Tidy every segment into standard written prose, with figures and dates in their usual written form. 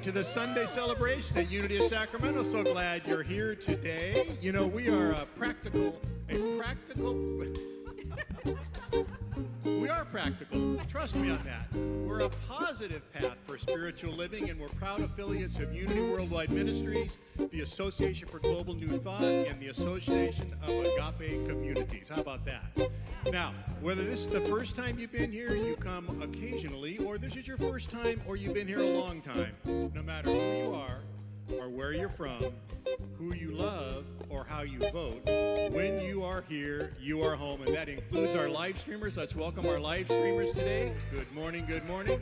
To the Sunday celebration at Unity of Sacramento. So glad you're here today. You know, we are a practical We are practical. Trust me on that. We're a positive path for spiritual living, and we're proud affiliates of Unity Worldwide Ministries, the Association for Global New Thought, and the Association of Agape Communities. How about that? Now, whether this is the first time you've been here, you come occasionally, or this is your first time, or you've been here a long time, no matter who you are, or where you're from, who you love, or how you vote, when you are here, you are home. And that includes our live streamers. Let's welcome our live streamers today. Good morning, good morning.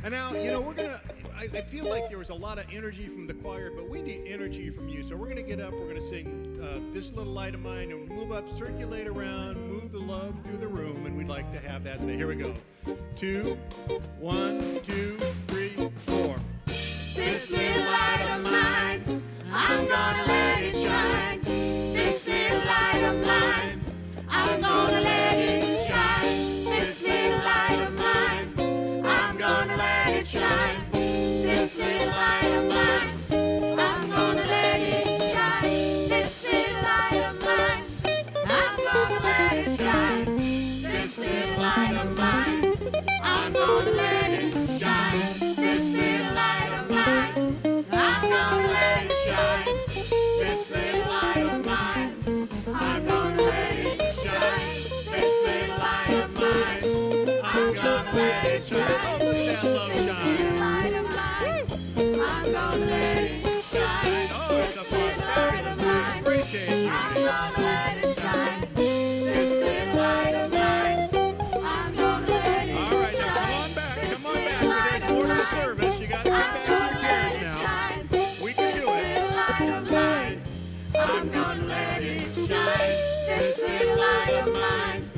And now, I feel like there was a lot of energy from the choir, but we need energy from you. So we're going to get up, we're going to sing This Little Light of Mine, and move up, circulate around, move the love through the room, and we'd like to have that today. Here we go. 2, 1, 2, 3, 4. This little light of mine, I'm gonna let it shine. This little light of mine, I'm gonna let it shine. This little light of mine, I'm gonna let it shine. This little light of mine, I'm gonna let it shine. This little light of mine, I'm gonna let it shine. This little light of mine, I'm gonna let it shine. This little light of mine, I'm gonna let it shine. This little light of mine, I'm gonna let it shine. This little light of mine, I'm gonna let it shine. That love This little light of mine, I'm gonna let it shine. Oh, it's a prosperity stream. Appreciate you. I'm gonna let it shine. This little light of mine, I'm gonna let it shine. All right, now come on back. Come on back. There's more to the service. You got to get back to your chairs now. We can do it. I'm gonna let it shine. This little light of mine,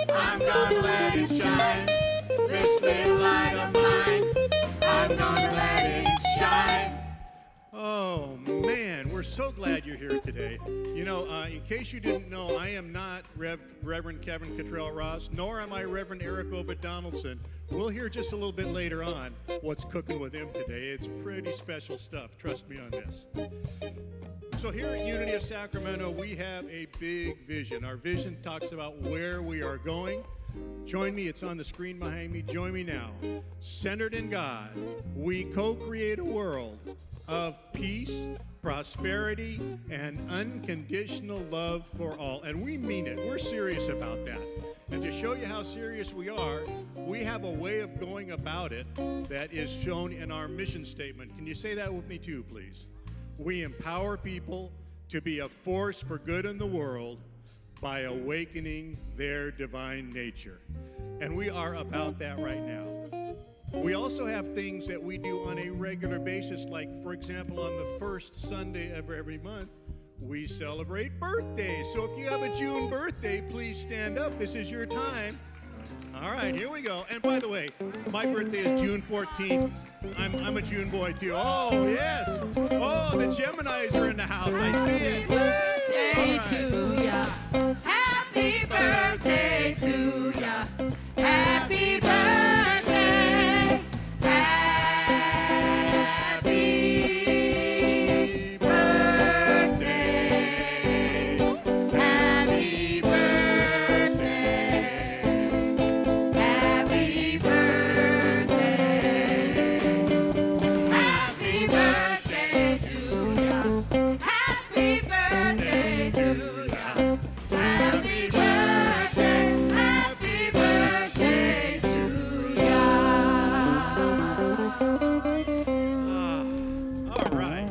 I'm gonna let it shine. This little light of mine, I'm gonna let it shine. Oh, man, we're so glad you're here today. In case you didn't know, I am not Reverend Kevin Cottrell Ross, nor am I Reverend Eric Ovid Donaldson. We'll hear just a little bit later on what's cooking with him today. It's pretty special stuff. Trust me on this. So here at Unity of Sacramento, we have a big vision. Our vision talks about where we are going. Join me. It's on the screen behind me. Join me now. Centered in God, we co-create a world of peace, prosperity, and unconditional love for all. And we mean it. We're serious about that. And to show you how serious we are, we have a way of going about it that is shown in our mission statement. Can you say that with me too, please? We empower people to be a force for good in the world by awakening their divine nature. And we are about that right now. We also have things that we do on a regular basis, like, for example, on the first Sunday of every month, we celebrate birthdays. So if you have a June birthday, please stand up. This is your time. All right, here we go. And by the way, my birthday is June 14th. I'm a June boy, too. Oh, yes. Oh, the Geminis are in the house. I see it. Birthday All right. to ya. Happy birthday to ya. Happy birthday. Happy birthday. Happy birthday. Happy birthday. Happy birthday to ya. Happy birthday to ya. Happy birthday to ya. All right.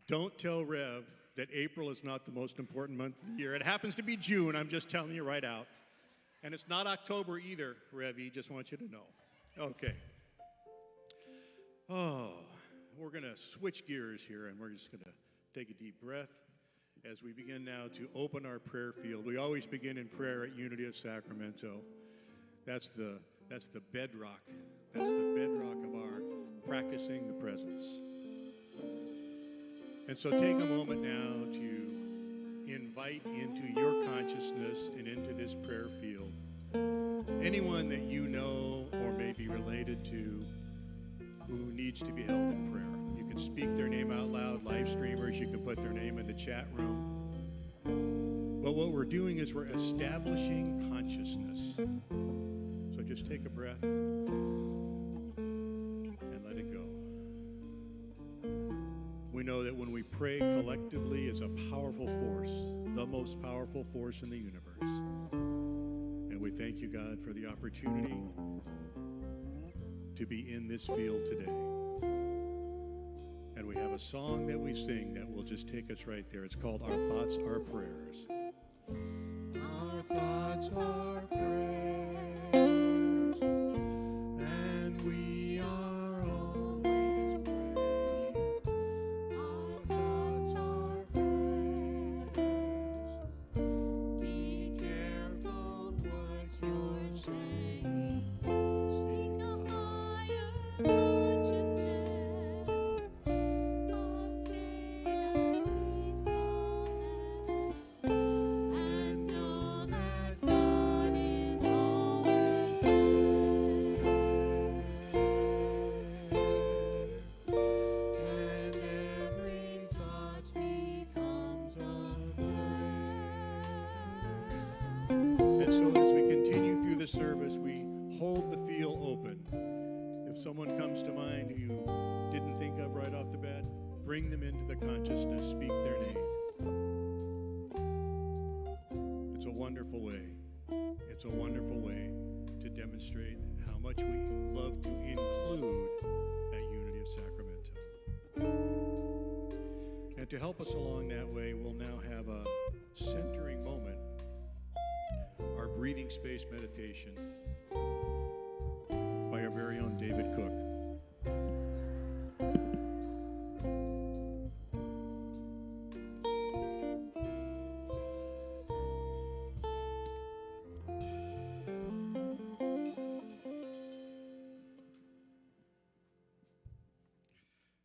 Don't tell Rev that April is not the most important month of the year. It happens to be June. I'm just telling you right out. And it's not October either, Revy. Just want you to know. Okay. Oh, we're going to switch gears here, and we're just going to take a deep breath as we begin now to open our prayer field. We always begin in prayer at Unity of Sacramento. That's the bedrock. That's the bedrock of our practicing the presence. And so take a moment now to invite into your consciousness and into this prayer field anyone that you know or may be related to who needs to be held in prayer. You can speak their name out loud, live streamers, you can put their name in the chat room. But But what we're doing is we're establishing consciousness. So just take a breath and let it go. We know that when we pray collectively, it's a powerful force, the most powerful force in the universe. And we thank you, God, for the opportunity to be in this field today. And we have a song that we sing that will just take us right there. It's called Our Thoughts, Our Prayers. Our thoughts are prayers, and we are always praying. Our thoughts are prayers. Be careful what you're saying. Seek a higher consciousness, a state of peacefulness, and know that God is always there. And every thought becomes a prayer. And so as we continue through the service, we hold the field open. If someone comes to mind who you didn't think of right off the bat, bring them into the consciousness, speak their name. It's a wonderful way. It's a wonderful way to demonstrate how much we love to include that unity of Sacramento. And to help us along that way, we'll now have a centering moment, our breathing space meditation by our very own David Cook.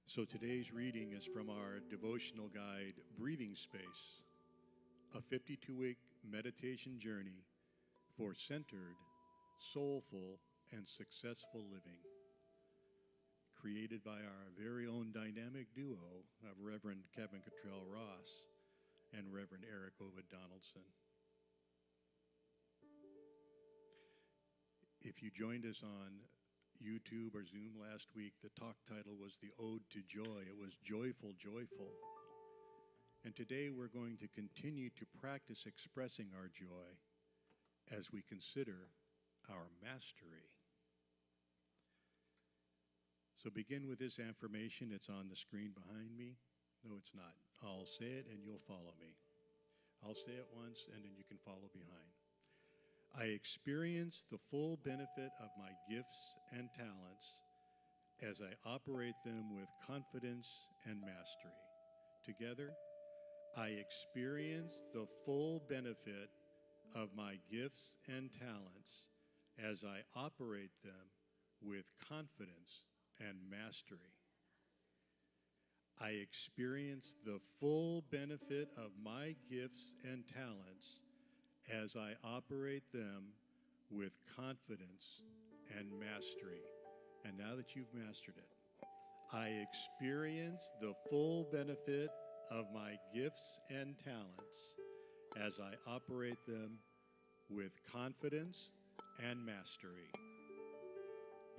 So today's reading is from our devotional guide, Breathing Space, a 52-week meditation journey for centered, soulful, and successful living, created by our very own dynamic duo of Reverend Kevin Cottrell Ross and Reverend Eric Ovid Donaldson. If you joined us on YouTube or Zoom last week, the talk title was The Ode to Joy. It was Joyful, Joyful. And today we're going to continue to practice expressing our joy as we consider our mastery. So begin with this affirmation. It's on the screen behind me. No, it's not. I'll say it and you'll follow me. I'll say it once and then you can follow behind. I experience the full benefit of my gifts and talents as I operate them with confidence and mastery. Together, I experience the full benefit of my gifts and talents as I operate them with confidence and mastery. I experience the full benefit of my gifts and talents as I operate them with confidence and mastery. And now that you've mastered it, I experience the full benefit of my gifts and talents as I operate them with confidence and mastery.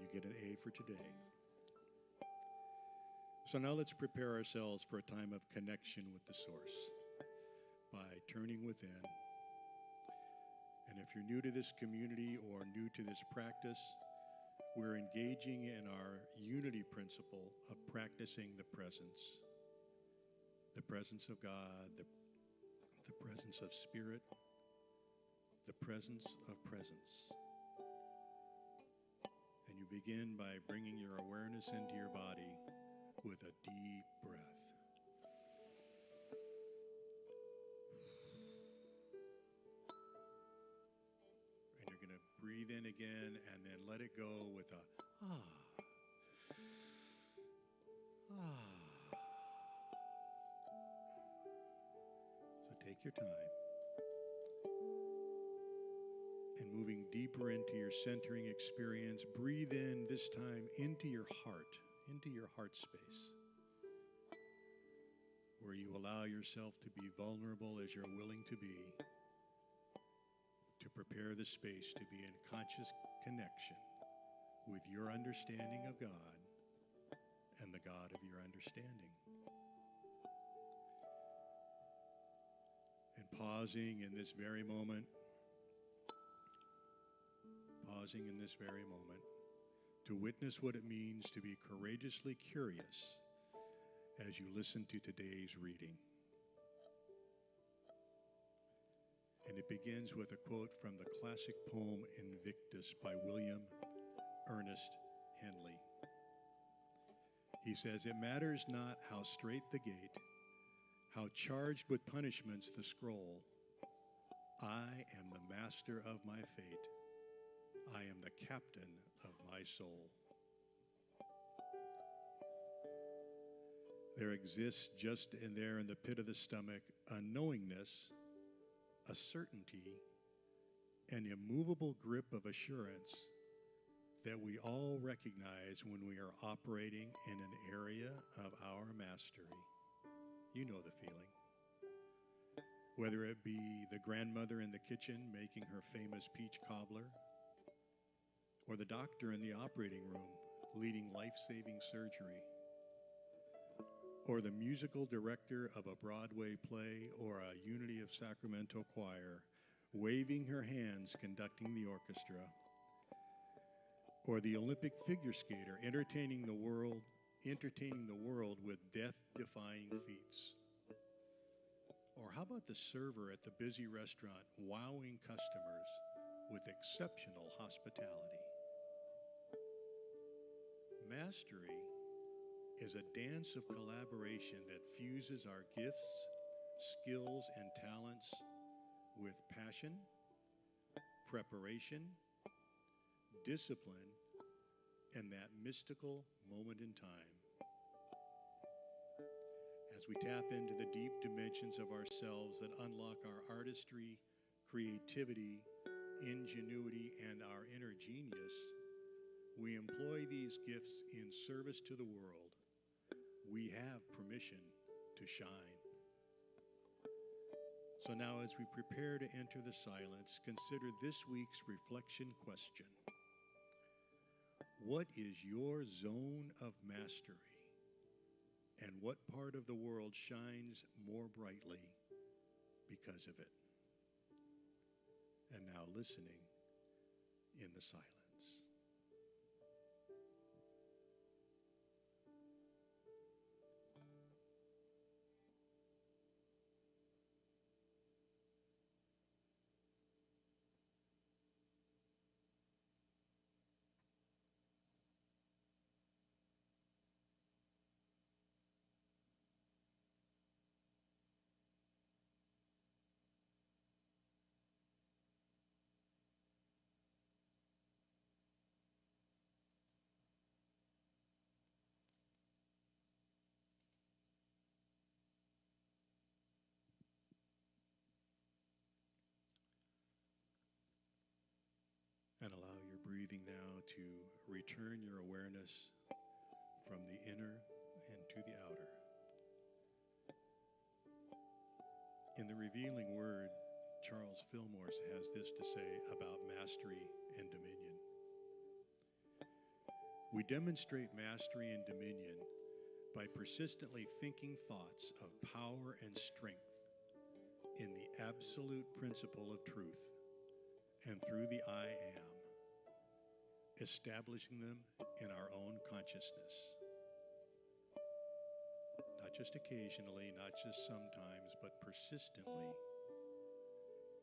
You get an A for today. So now let's prepare ourselves for a time of connection with the source by turning within. And if you're new to this community or new to this practice, we're engaging in our unity principle of practicing the presence of God, the presence of spirit, the presence of presence. And you begin by bringing your awareness into your body with a deep breath. And you're going to breathe in again and then let it go with a ah. So take your time. And moving deeper into your centering experience, breathe in this time into your heart space, where you allow yourself to be vulnerable as you're willing to be, to prepare the space to be in conscious connection with your understanding of God and the God of your understanding. And pausing in this very moment, to witness what it means to be courageously curious as you listen to today's reading. And it begins with a quote from the classic poem Invictus by William Ernest Henley. He says, "It matters not how straight the gate, how charged with punishments the scroll. I am the master of my fate. I am the captain of my soul." There exists just in there in the pit of the stomach a knowingness, a certainty, an immovable grip of assurance that we all recognize when we are operating in an area of our mastery. You know the feeling. Whether it be the grandmother in the kitchen making her famous peach cobbler, or the doctor in the operating room leading life-saving surgery, or the musical director of a Broadway play or a Unity of Sacramento choir waving her hands conducting the orchestra, or the Olympic figure skater entertaining the world with death-defying feats. Or how about the server at the busy restaurant wowing customers with exceptional hospitality? Mastery is a dance of collaboration that fuses our gifts, skills, and talents with passion, preparation, discipline, and that mystical moment in time. As we tap into the deep dimensions of ourselves that unlock our artistry, creativity, ingenuity, and our inner genius, we employ these gifts in service to the world. We have permission to shine. So now, as we prepare to enter the silence, consider this week's reflection question. What is your zone of mastery? And what part of the world shines more brightly because of it? And now listening in the silence. And allow your breathing now to return your awareness from the inner and to the outer. In the revealing word, Charles Fillmore has this to say about mastery and dominion. We demonstrate mastery and dominion by persistently thinking thoughts of power and strength in the absolute principle of truth and through the I am, establishing them in our own consciousness. Not just occasionally, not just sometimes, but persistently,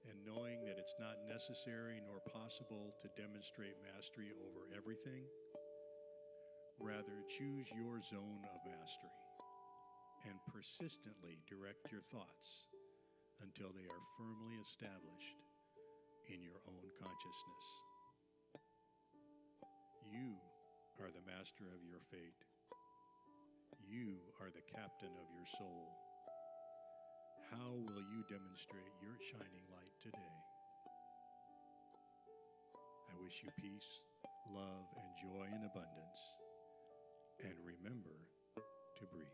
and knowing that it's not necessary nor possible to demonstrate mastery over everything. Rather, choose your zone of mastery and persistently direct your thoughts until they are firmly established in your own consciousness. You are the master of your fate. You are the captain of your soul. How will you demonstrate your shining light today? I wish you peace, love, and joy in abundance. And remember to breathe.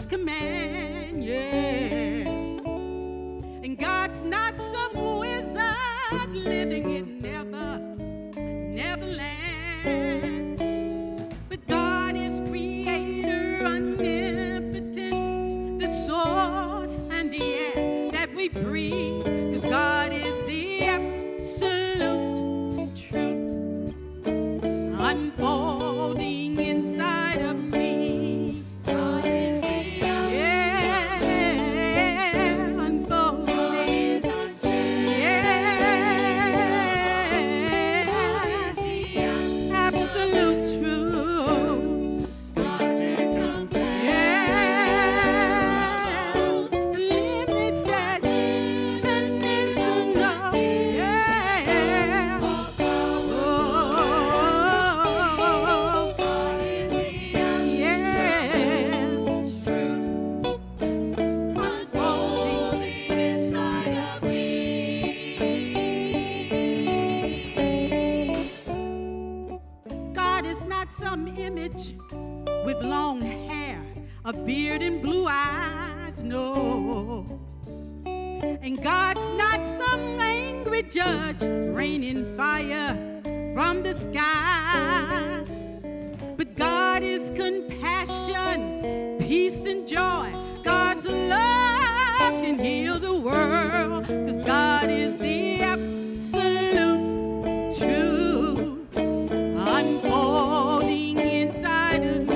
Command, yeah. And God's not some wizard living in Neverland. But God is creator, omnipotent, the source and the air that we breathe. 'Cause God is the absolute truth, unfolding inside of me. With long hair, a beard and blue eyes, no. And God's not some angry judge raining fire from the sky. But God is compassion, peace and joy. God's love can heal the world. 'Cause God is the absolute truth, unfolding inside of me.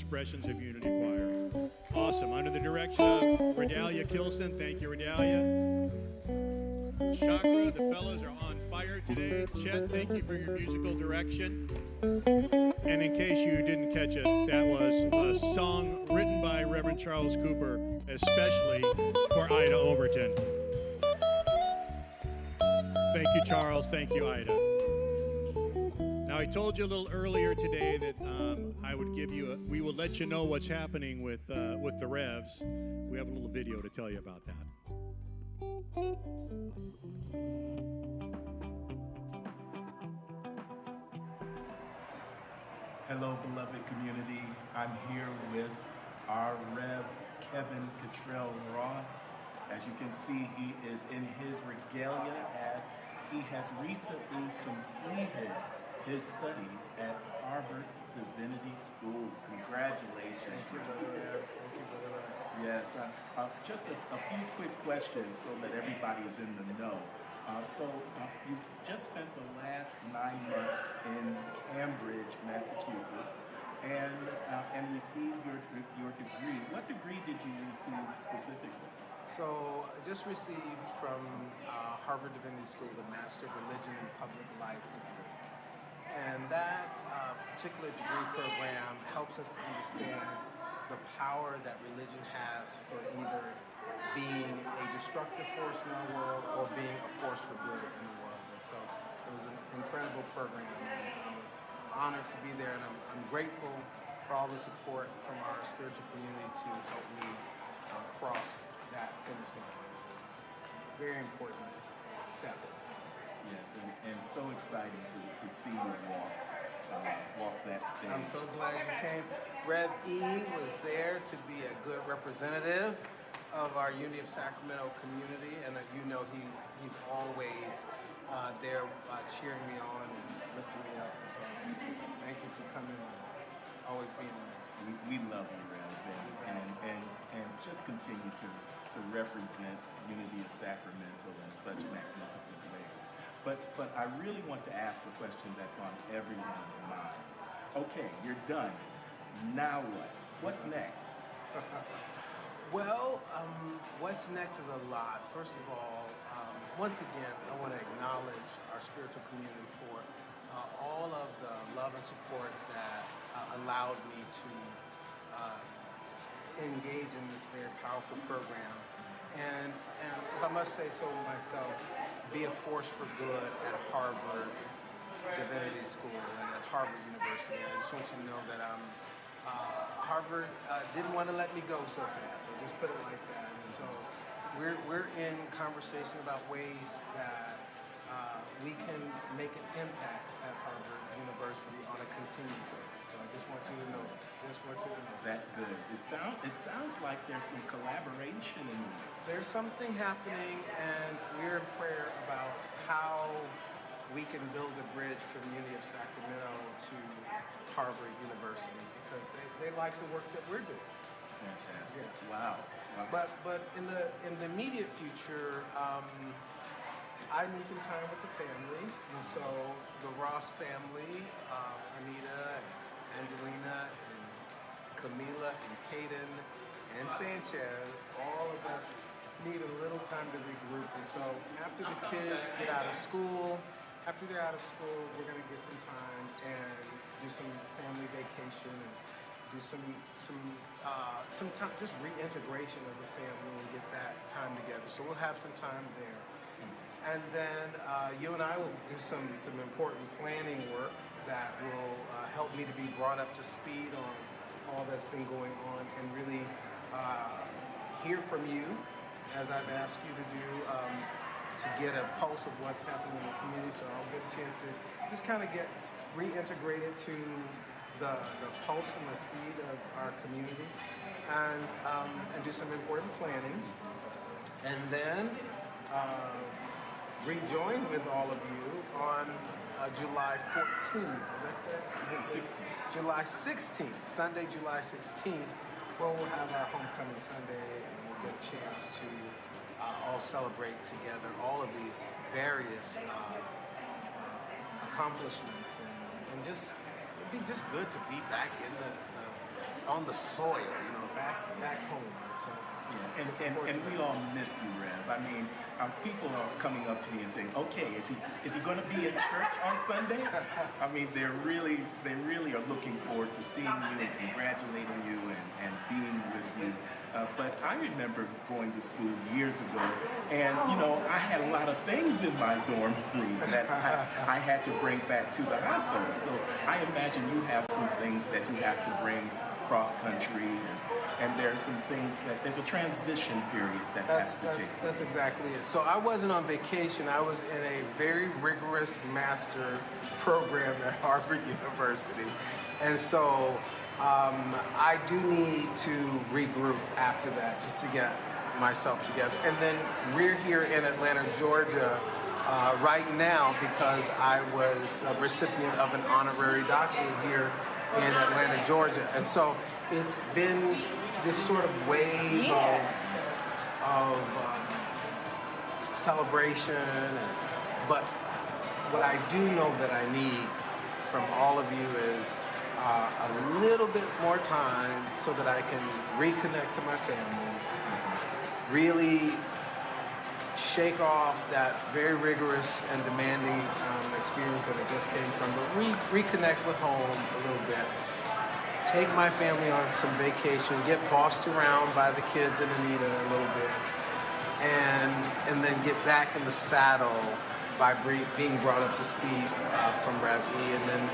Expressions of Unity Choir. Awesome. Under the direction of Redalia Kilson. Thank you, Redalia. Chakra, the fellows are on fire today. Chet, thank you for your musical direction. And in case you didn't catch it, that was a song written by Reverend Charles Cooper, especially for Ida Overton. Thank you, Charles. Thank you, Ida. Now, I told you a little earlier today that we will let you know what's happening with the Revs. We have a little video to tell you about that. Hello, beloved community. I'm here with our Rev. Kevin Cottrell Ross. As you can see, he is in his regalia as he has recently completed his studies at Harvard Divinity School. Congratulations. Thank you, Brother Rev. Thank you, Brother Rev. Yes, just a few quick questions so that everybody is in the know. You've just spent the last 9 months in Cambridge, Massachusetts, and received your degree. What degree did you receive specifically? So I just received from Harvard Divinity School the Master of Religion and Public Life degree. And that particular degree program helps us to understand the power that religion has for either being a destructive force in our world or being a force for good in the world. And so it was an incredible program. And I was honored to be there, and I'm grateful for all the support from our spiritual community to help me cross that finish line. Very important step. Yes, and so exciting to see you walk that stage. I'm so glad you came. Rev E was there to be a good representative of our Unity of Sacramento community, and you know he's always there cheering me on and lifting me up. So thank you for coming and always being there. We love you, Rev, and just continue to represent Unity of Sacramento in such magnificent ways. But I really want to ask a question that's on everyone's minds. Okay, you're done. Now what? What's next? Well, what's next is a lot. First of all, once again, I want to acknowledge our spiritual community for all of the love and support that allowed me to engage in this very powerful program. And if I must say so myself, be a force for good at Harvard Divinity School and at Harvard University. I just want you to know that Harvard didn't want to let me go so fast. So just put it like that. And so we're in conversation about ways that we can make an impact at Harvard University on a continued basis. So I just want you to know that. That's good. It sounds like there's some collaboration in this. There's something happening, and we're in prayer about how we can build a bridge from Unity of Sacramento to Harvard University, because they like the work that we're doing. Fantastic. Yeah. Wow. But in the immediate future, I need some time with the family, and so the Ross family, Anita, and Angelina, and Camila, and Caden, and Sanchez, all of us need a little time to regroup. And so after the kids get out of school, we're going to get some time and do some family vacation and do some time, just reintegration as a family and get that time together. So we'll have some time there. And then you and I will do some important planning work that will help me to be brought up to speed on all that's been going on and really hear from you, as I've asked you to do, to get a pulse of what's happening in the community. So I'll get a chance to just kind of get reintegrated to the pulse and the speed of our community, and do some important planning, and then rejoin with all of you on July 14th. Is that correct? It's the 16th. July 16th, Sunday, July 16th, where we'll have our homecoming Sunday, and we'll get a chance to all celebrate together all of these various accomplishments, and just it'd be just good to be back in the on the soil, back home. So, Yeah, and we all miss you, Rev. I mean, people are coming up to me and saying, "Okay, is he going to be in church on Sunday?" I mean, they really are looking forward to seeing you and congratulating you and being with you. But I remember going to school years ago, and I had a lot of things in my dorm room that I had to bring back to the household. So I imagine you have some things that you have to bring cross country, and there are some things that there's a transition period that has to take place. That's exactly it. So I wasn't on vacation. I was in a very rigorous master program at Harvard University. And so I do need to regroup after that just to get myself together. And then we're here in Atlanta, Georgia, right now because I was a recipient of an honorary doctorate here in Atlanta, Georgia. And so it's been this sort of wave of celebration. But what I do know that I need from all of you is a little bit more time so that I can reconnect to my family, really shake off that very rigorous and demanding experience that I just came from, but reconnect with home a little bit. Take my family on some vacation, get bossed around by the kids and Anita a little bit, and then get back in the saddle by being brought up to speed from Rev E, and then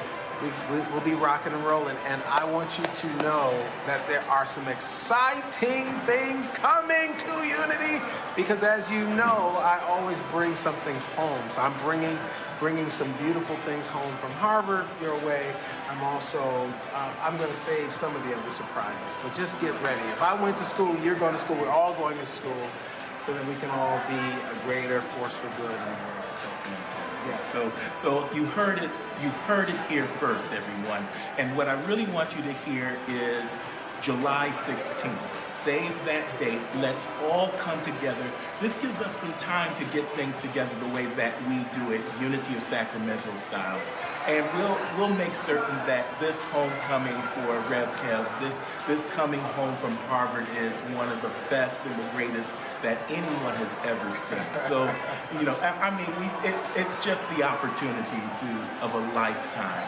we'll be rocking and rolling. And I want you to know that there are some exciting things coming to Unity, because as you know, I always bring something home. So I'm bringing some beautiful things home from Harvard your way. I'm also, I'm going to save some of the other surprises, but just get ready. If I went to school, you're going to school, we're all going to school, so that we can all be a greater force for good in the world. So you heard it here first, everyone. And what I really want you to hear is July 16th. Save that date. Let's all come together. This gives us some time to get things together the way that we do it, Unity of Sacramento style. And we'll make certain that this homecoming for Rev Kev, this coming home from Harvard is one of the best and the greatest that anyone has ever seen. So, I mean, it's just the opportunity of a lifetime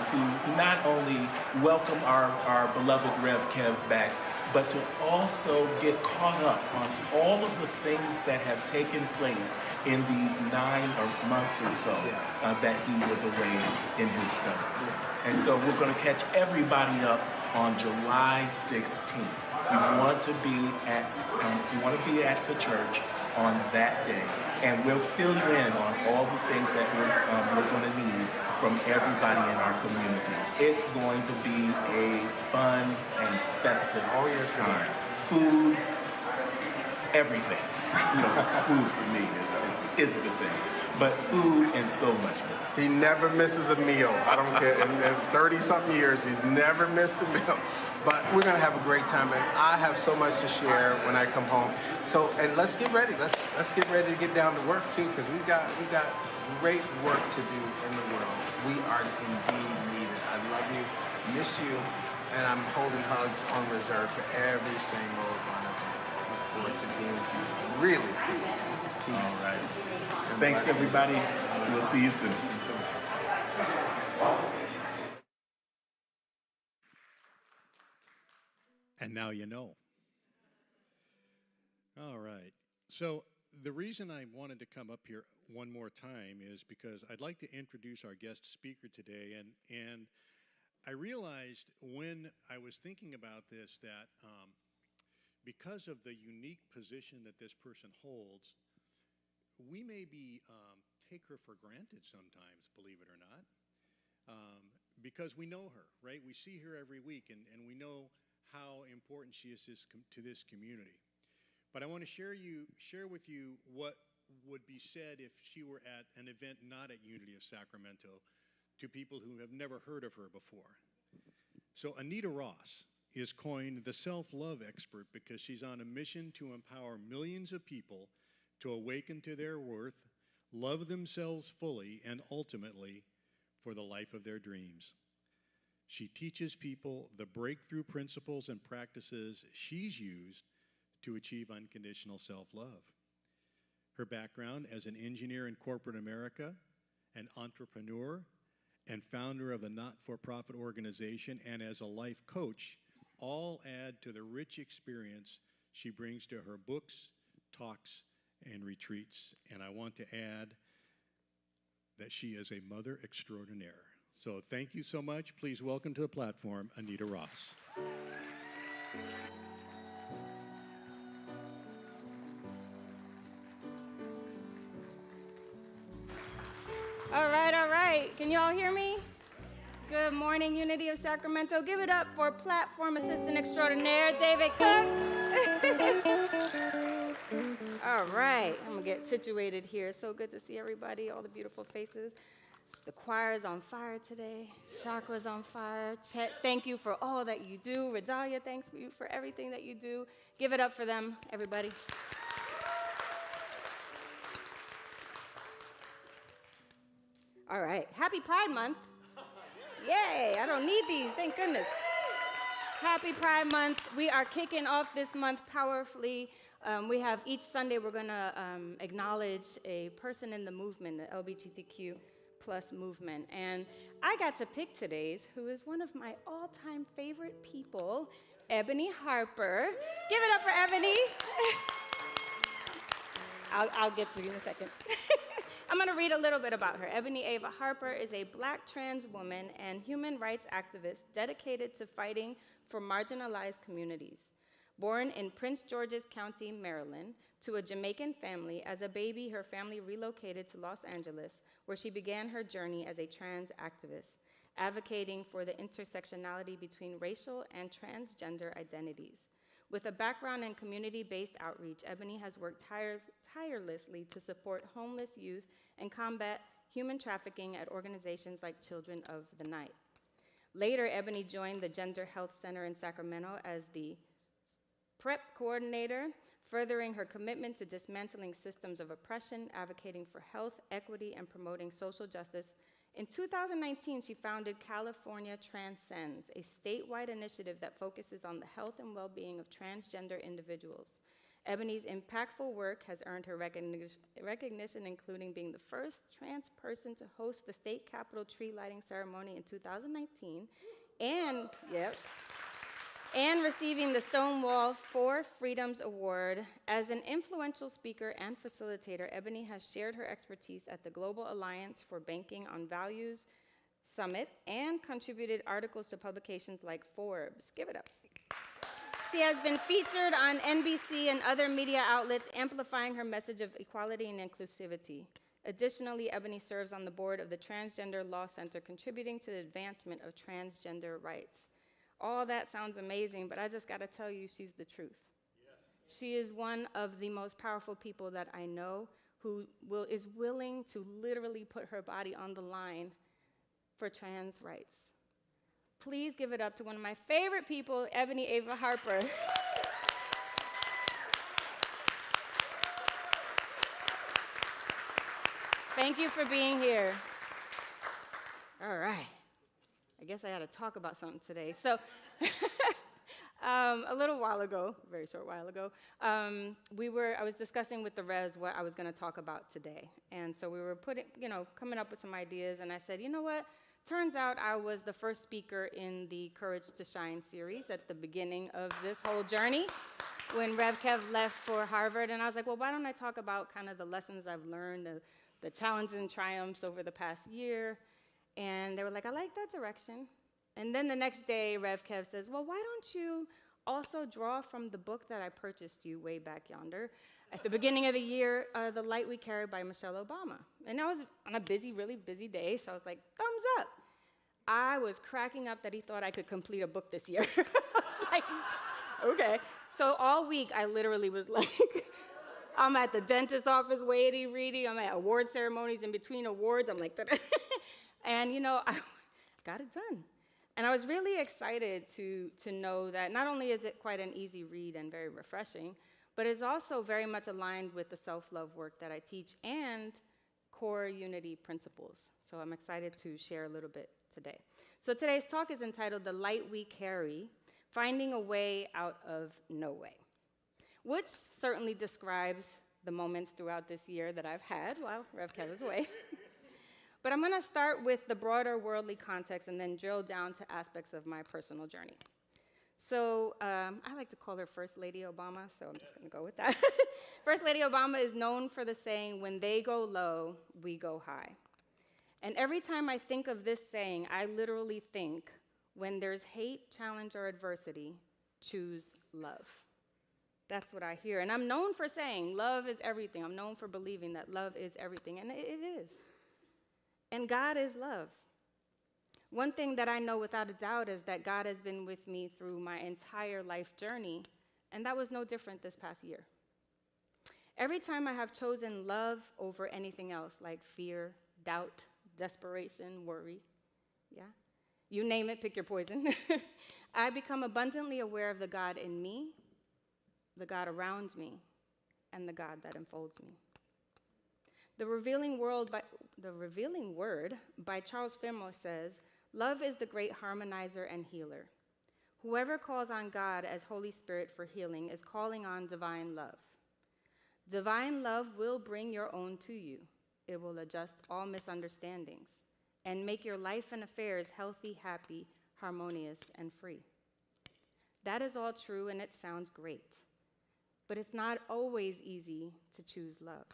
to not only welcome our beloved Rev Kev back, but to also get caught up on all of the things that have taken place in these 9 months or so that he was away in his studies. And so we're going to catch everybody up on July 16th. You want to be at the church on that day, and we'll fill you in on all the things that we're going to need from everybody in our community. It's going to be a fun and festive time. Food, everything. Food for me is the thing. But food and so much more. He never misses a meal. I don't care. In 30-something years, he's never missed a meal. But we're going to have a great time, and I have so much to share when I come home. So, and let's get ready. Let's get ready to get down to work too, because we've got great work to do in the world. We are indeed needed. I love you, miss you, and I'm holding hugs on reserve for every single one of you. Look forward to being with you really soon. Peace. All right. Thanks, everybody. We'll see you soon. And now you know. All right. So the reason I wanted to come up here one more time is because I'd like to introduce our guest speaker today. And I realized when I was thinking about this that because of the unique position that this person holds, we maybe take her for granted sometimes, believe it or not, because we know her, right? We see her every week, and we know how important she is to this community. But I want to share with you what would be said if she were at an event not at Unity of Sacramento to people who have never heard of her before. So Anita Ross is coined the self-love expert because she's on a mission to empower millions of people to awaken to their worth, love themselves fully, and ultimately for the life of their dreams. She teaches people the breakthrough principles and practices she's used to achieve unconditional self-love. Her background as an engineer in corporate America, an entrepreneur, and founder of the not-for-profit organization, and as a life coach, all add to the rich experience she brings to her books, talks, and retreats. And I want to add that she is a mother extraordinaire. So thank you so much. Please welcome to the platform, Anita Ross. All right. Can you all hear me? Good morning, Unity of Sacramento. Give it up for Platform Assistant Extraordinaire, David Cook. All right, I'm gonna get situated here. So good to see everybody, all the beautiful faces. The choir is on fire today. Chakra's on fire. Chet, thank you for all that you do. Redalia, thank you for everything that you do. Give it up for them, everybody. All right, happy Pride Month. Yay, I don't need these, thank goodness. Happy Pride Month. We are kicking off this month powerfully. We have each Sunday we're gonna acknowledge a person in the movement, the LGBTQ plus movement. And I got to pick today's, who is one of my all-time favorite people, Ebony Harper. Give it up for Ebony. I'll get to you in a second. I'm going to read a little bit about her. Ebony Ava Harper is a Black trans woman and human rights activist dedicated to fighting for marginalized communities. Born in Prince George's County, Maryland, to a Jamaican family, as a baby, her family relocated to Los Angeles, where she began her journey as a trans activist, advocating for the intersectionality between racial and transgender identities. With a background in community-based outreach, Ebony has worked tirelessly to support homeless youth and combat human trafficking at organizations like Children of the Night. Later, Ebony joined the Gender Health Center in Sacramento as the PrEP coordinator, furthering her commitment to dismantling systems of oppression, advocating for health, equity, and promoting social justice. In 2019, she founded California Transcends, a statewide initiative that focuses on the health and well-being of transgender individuals. Ebony's impactful work has earned her recognition, including being the first trans person to host the state capitol tree lighting ceremony in 2019, and receiving the Stonewall for Freedoms Award. As an influential speaker and facilitator, Ebony has shared her expertise at the Global Alliance for Banking on Values Summit and contributed articles to publications like Forbes. Give it up. She has been featured on NBC and other media outlets, amplifying her message of equality and inclusivity. Additionally, Ebony serves on the board of the Transgender Law Center, contributing to the advancement of transgender rights. All that sounds amazing, but I just gotta tell you, she's the truth. Yes. She is one of the most powerful people that I know who is willing to literally put her body on the line for trans rights. Please give it up to one of my favorite people, Ebony Ava Harper. Thank you for being here. All right. I guess I got to talk about something today. So a little while ago, a very short while ago, I was discussing with the Revs what I was going to talk about today. And so we were coming up with some ideas, and I said, you know what? Turns out I was the first speaker in the Courage to Shine series at the beginning of this whole journey when Rev Kev left for Harvard. And I was like, well, why don't I talk about kind of the lessons I've learned, the challenges and triumphs over the past year. And they were like, I like that direction. And then the next day, Rev Kev says, well, why don't you also draw from the book that I purchased you way back yonder at the beginning of the year, The Light We Carry by Michelle Obama. And I was on a really busy day, so I was like, thumbs up. I was cracking up that he thought I could complete a book this year. I was like, okay. So all week, I literally was like, I'm at the dentist's office waiting, reading. I'm at award ceremonies in between awards. I'm like, and I got it done. And I was really excited to know that not only is it quite an easy read and very refreshing, but it's also very much aligned with the self-love work that I teach and core unity principles. So I'm excited to share a little bit today. So today's talk is entitled The Light We Carry, Finding a Way Out of No Way, which certainly describes the moments throughout this year that I've had while Rev Kev is away. But I'm going to start with the broader worldly context and then drill down to aspects of my personal journey. So I like to call her First Lady Obama, so I'm just going to go with that. First Lady Obama is known for the saying, when they go low, we go high. And every time I think of this saying, I literally think, when there's hate, challenge, or adversity, choose love. That's what I hear. And I'm known for saying love is everything. I'm known for believing that love is everything, and it is. And God is love. One thing that I know without a doubt is that God has been with me through my entire life journey, and that was no different this past year. Every time I have chosen love over anything else, like fear, doubt, desperation, worry, yeah, you name it, pick your poison, I become abundantly aware of the God in me, the God around me, and the God that enfolds me. The Revealing Word by Charles Fillmore says, love is the great harmonizer and healer. Whoever calls on God as Holy Spirit for healing is calling on divine love. Divine love will bring your own to you. It will adjust all misunderstandings and make your life and affairs healthy, happy, harmonious, and free. That is all true, and it sounds great. But it's not always easy to choose love.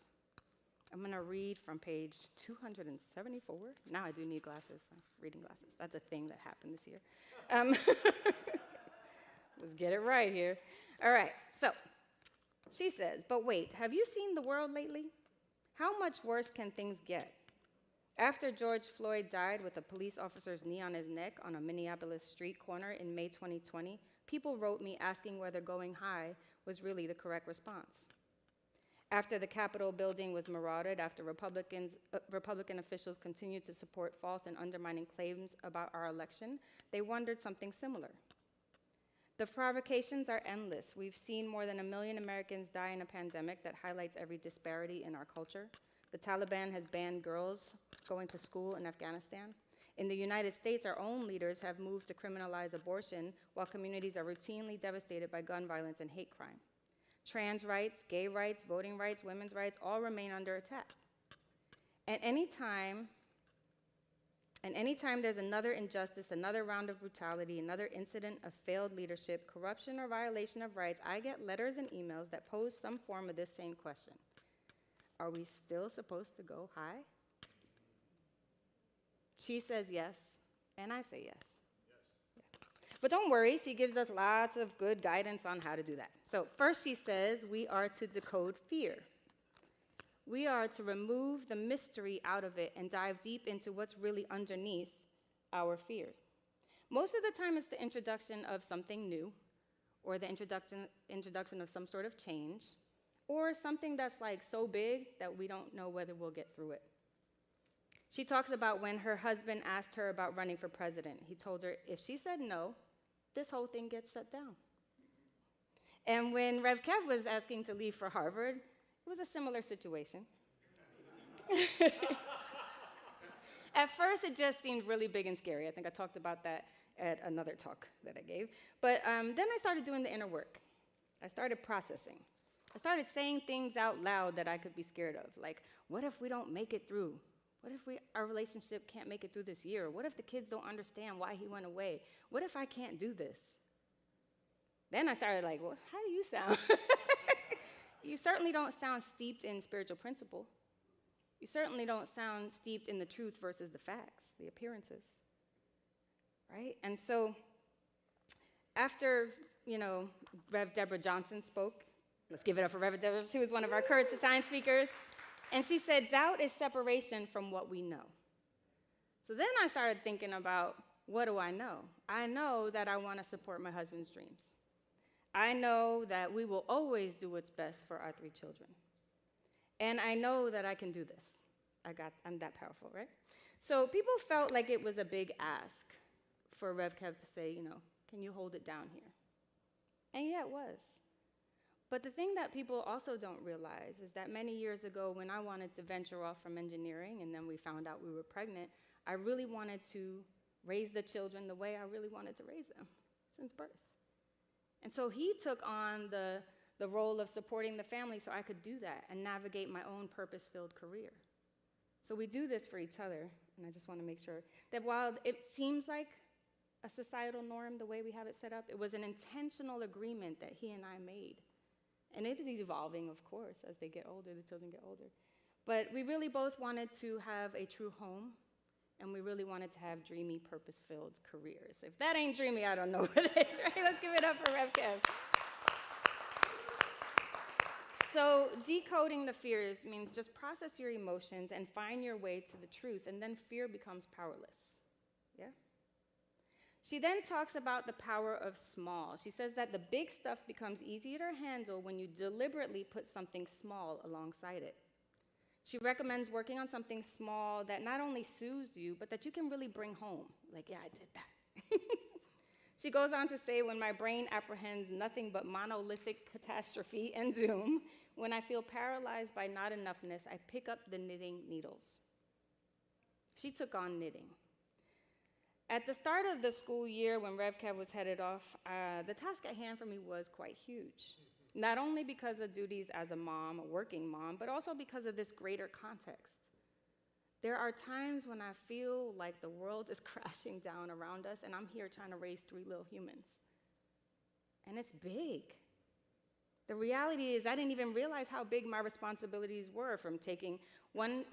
I'm going to read from page 274. Now I do need glasses, reading glasses. That's a thing that happened this year. Let's get it right here. All right, so she says, but wait, have you seen the world lately? How much worse can things get? After George Floyd died with a police officer's knee on his neck on a Minneapolis street corner in May 2020, people wrote me asking whether going high was really the correct response. After the Capitol building was marauded, after Republican officials continued to support false and undermining claims about our election, they wondered something similar. The provocations are endless. We've seen more than 1 million Americans die in a pandemic that highlights every disparity in our culture. The Taliban has banned girls going to school in Afghanistan. In the United States, our own leaders have moved to criminalize abortion while communities are routinely devastated by gun violence and hate crime. Trans rights, gay rights, voting rights, women's rights all remain under attack. And anytime there's another injustice, another round of brutality, another incident of failed leadership, corruption, or violation of rights, I get letters and emails that pose some form of this same question. Are we still supposed to go high? She says yes, and I say yes. But don't worry, she gives us lots of good guidance on how to do that. So first she says we are to decode fear. We are to remove the mystery out of it and dive deep into what's really underneath our fear. Most of the time it's the introduction of something new, or the introduction of some sort of change, or something that's like so big that we don't know whether we'll get through it. She talks about when her husband asked her about running for president. He told her if she said no, this whole thing gets shut down. And when Rev Kev was asking to leave for Harvard, it was a similar situation. At first, it just seemed really big and scary. I think I talked about that at another talk that I gave. But then I started doing the inner work. I started processing. I started saying things out loud that I could be scared of, like, what if we don't make it through? What if our relationship can't make it through this year? What if the kids don't understand why he went away? What if I can't do this? Then I started like, well, how do you sound? You certainly don't sound steeped in spiritual principle. You certainly don't sound steeped in the truth versus the facts, the appearances, right? And so after, Rev Deborah Johnson spoke, let's give it up for Rev Deborah. She was one of our Courage to Shine speakers. And she said, doubt is separation from what we know. So then I started thinking about, what do I know? I know that I want to support my husband's dreams. I know that we will always do what's best for our 3 children. And I know that I can do this. I'm that powerful, right? So people felt like it was a big ask for Rev Kev to say, can you hold it down here? And yeah, it was. But the thing that people also don't realize is that many years ago, when I wanted to venture off from engineering and then we found out we were pregnant, I really wanted to raise the children the way I really wanted to raise them since birth. And so he took on the role of supporting the family so I could do that and navigate my own purpose-filled career. So we do this for each other, and I just want to make sure that while it seems like a societal norm, the way we have it set up, it was an intentional agreement that he and I made. And it is evolving, of course, as they get older, the children get older. But we really both wanted to have a true home, and we really wanted to have dreamy, purpose-filled careers. If that ain't dreamy, I don't know what it is, right? Let's give it up for Rev Kev. So decoding the fears means just process your emotions and find your way to the truth, and then fear becomes powerless. Yeah? She then talks about the power of small. She says that the big stuff becomes easier to handle when you deliberately put something small alongside it. She recommends working on something small that not only soothes you, but that you can really bring home. Like, yeah, I did that. She goes on to say, when my brain apprehends nothing but monolithic catastrophe and doom, when I feel paralyzed by not enoughness, I pick up the knitting needles. She took on knitting. At the start of the school year, when Rev Kev was headed off, the task at hand for me was quite huge. Not only because of duties as a mom, a working mom, but also because of this greater context. There are times when I feel like the world is crashing down around us, and I'm here trying to raise 3 little humans. And it's big. The reality is I didn't even realize how big my responsibilities were, from taking one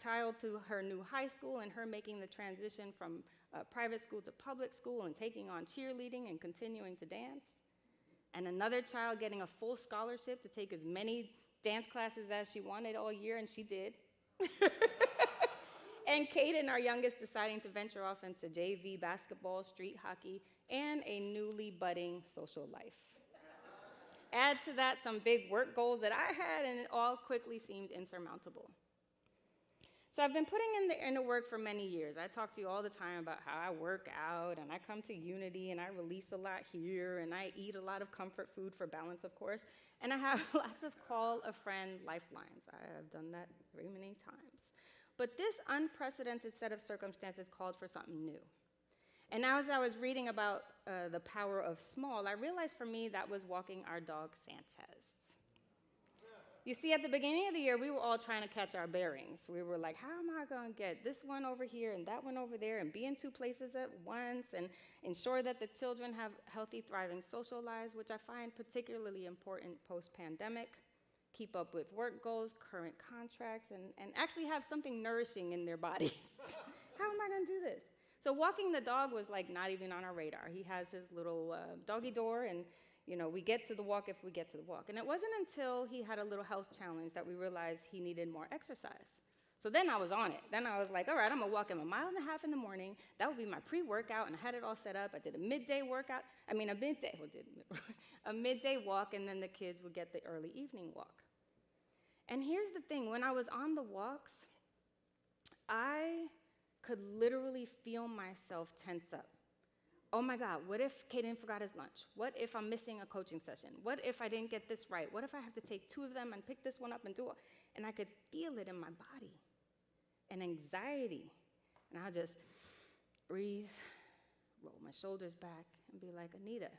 child to her new high school and her making the transition from private school to public school and taking on cheerleading and continuing to dance. And another child getting a full scholarship to take as many dance classes as she wanted all year, and she did. And Kaden, our youngest, deciding to venture off into JV basketball, street hockey, and a newly budding social life. Add to that some big work goals that I had, and it all quickly seemed insurmountable. So I've been putting in the inner work for many years. I talk to you all the time about how I work out, and I come to Unity, and I release a lot here, and I eat a lot of comfort food for balance, of course, and I have lots of call a friend lifelines. I have done that very many times. But this unprecedented set of circumstances called for something new. And now as I was reading about the power of small, I realized for me that was walking our dog, Sanchez. You see, at the beginning of the year, we were all trying to catch our bearings. We were like, how am I going to get this one over here and that one over there and be in 2 places at once and ensure that the children have healthy, thriving social lives, which I find particularly important post-pandemic, keep up with work goals, current contracts, and actually have something nourishing in their bodies. How am I going to do this? So walking the dog was like not even on our radar. He has his little doggy door, and we get to the walk if we get to the walk. And it wasn't until he had a little health challenge that we realized he needed more exercise. So then I was on it. Then I was like, all right, I'm going to walk him 1.5 miles in the morning. That would be my pre-workout, and I had it all set up. I did a midday workout. A midday walk, and then the kids would get the early evening walk. And here's the thing. When I was on the walks, I could literally feel myself tense up. Oh my God, what if Kaden forgot his lunch? What if I'm missing a coaching session? What if I didn't get this right? What if I have to take 2 of them and pick this one up and do it? And I could feel it in my body, and anxiety. And I'll just breathe, roll my shoulders back, and be like, Anita,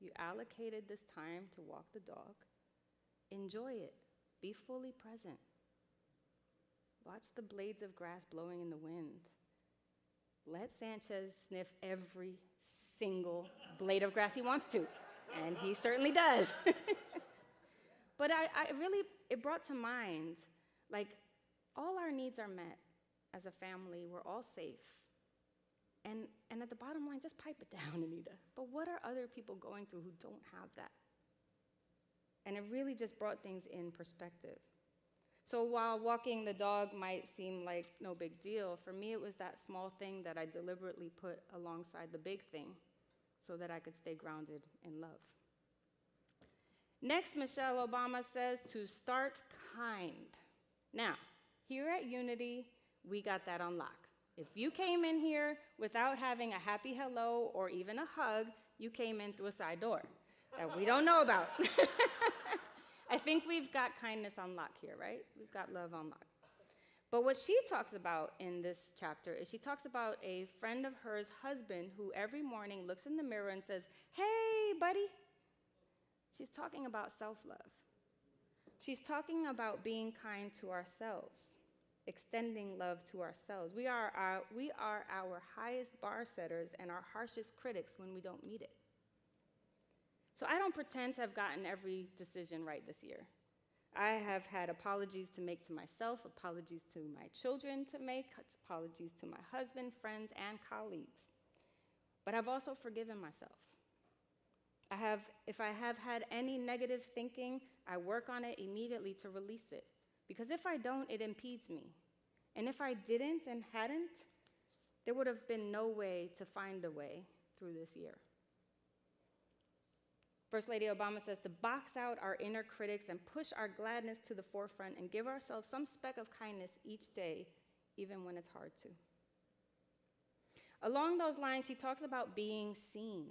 you allocated this time to walk the dog. Enjoy it. Be fully present. Watch the blades of grass blowing in the wind. Let Sanchez sniff every single blade of grass he wants to, and he certainly does. But it brought to mind, like, all our needs are met as a family. We're all safe. And at the bottom line, just pipe it down, Anita. But what are other people going through who don't have that? And it really just brought things in perspective. So while walking the dog might seem like no big deal, for me it was that small thing that I deliberately put alongside the big thing so that I could stay grounded in love. Next, Michelle Obama says to start kind. Now, here at Unity, we got that on lock. If you came in here without having a happy hello or even a hug, you came in through a side door that we don't know about. I think we've got kindness on lock here, right? We've got love on lock. But what she talks about in this chapter is she talks about a friend of hers husband who every morning looks in the mirror and says, "Hey, buddy." She's talking about self-love. She's talking about being kind to ourselves, extending love to ourselves. We are our highest bar setters and our harshest critics when we don't meet it. So I don't pretend to have gotten every decision right this year. I have had apologies to make to myself, apologies to my children to make, apologies to my husband, friends, and colleagues. But I've also forgiven myself. If I have had any negative thinking, I work on it immediately to release it. Because if I don't, it impedes me. And if I didn't and hadn't, there would have been no way to find a way through this year. First Lady Obama says to box out our inner critics and push our gladness to the forefront and give ourselves some speck of kindness each day, even when it's hard to. Along those lines, she talks about being seen.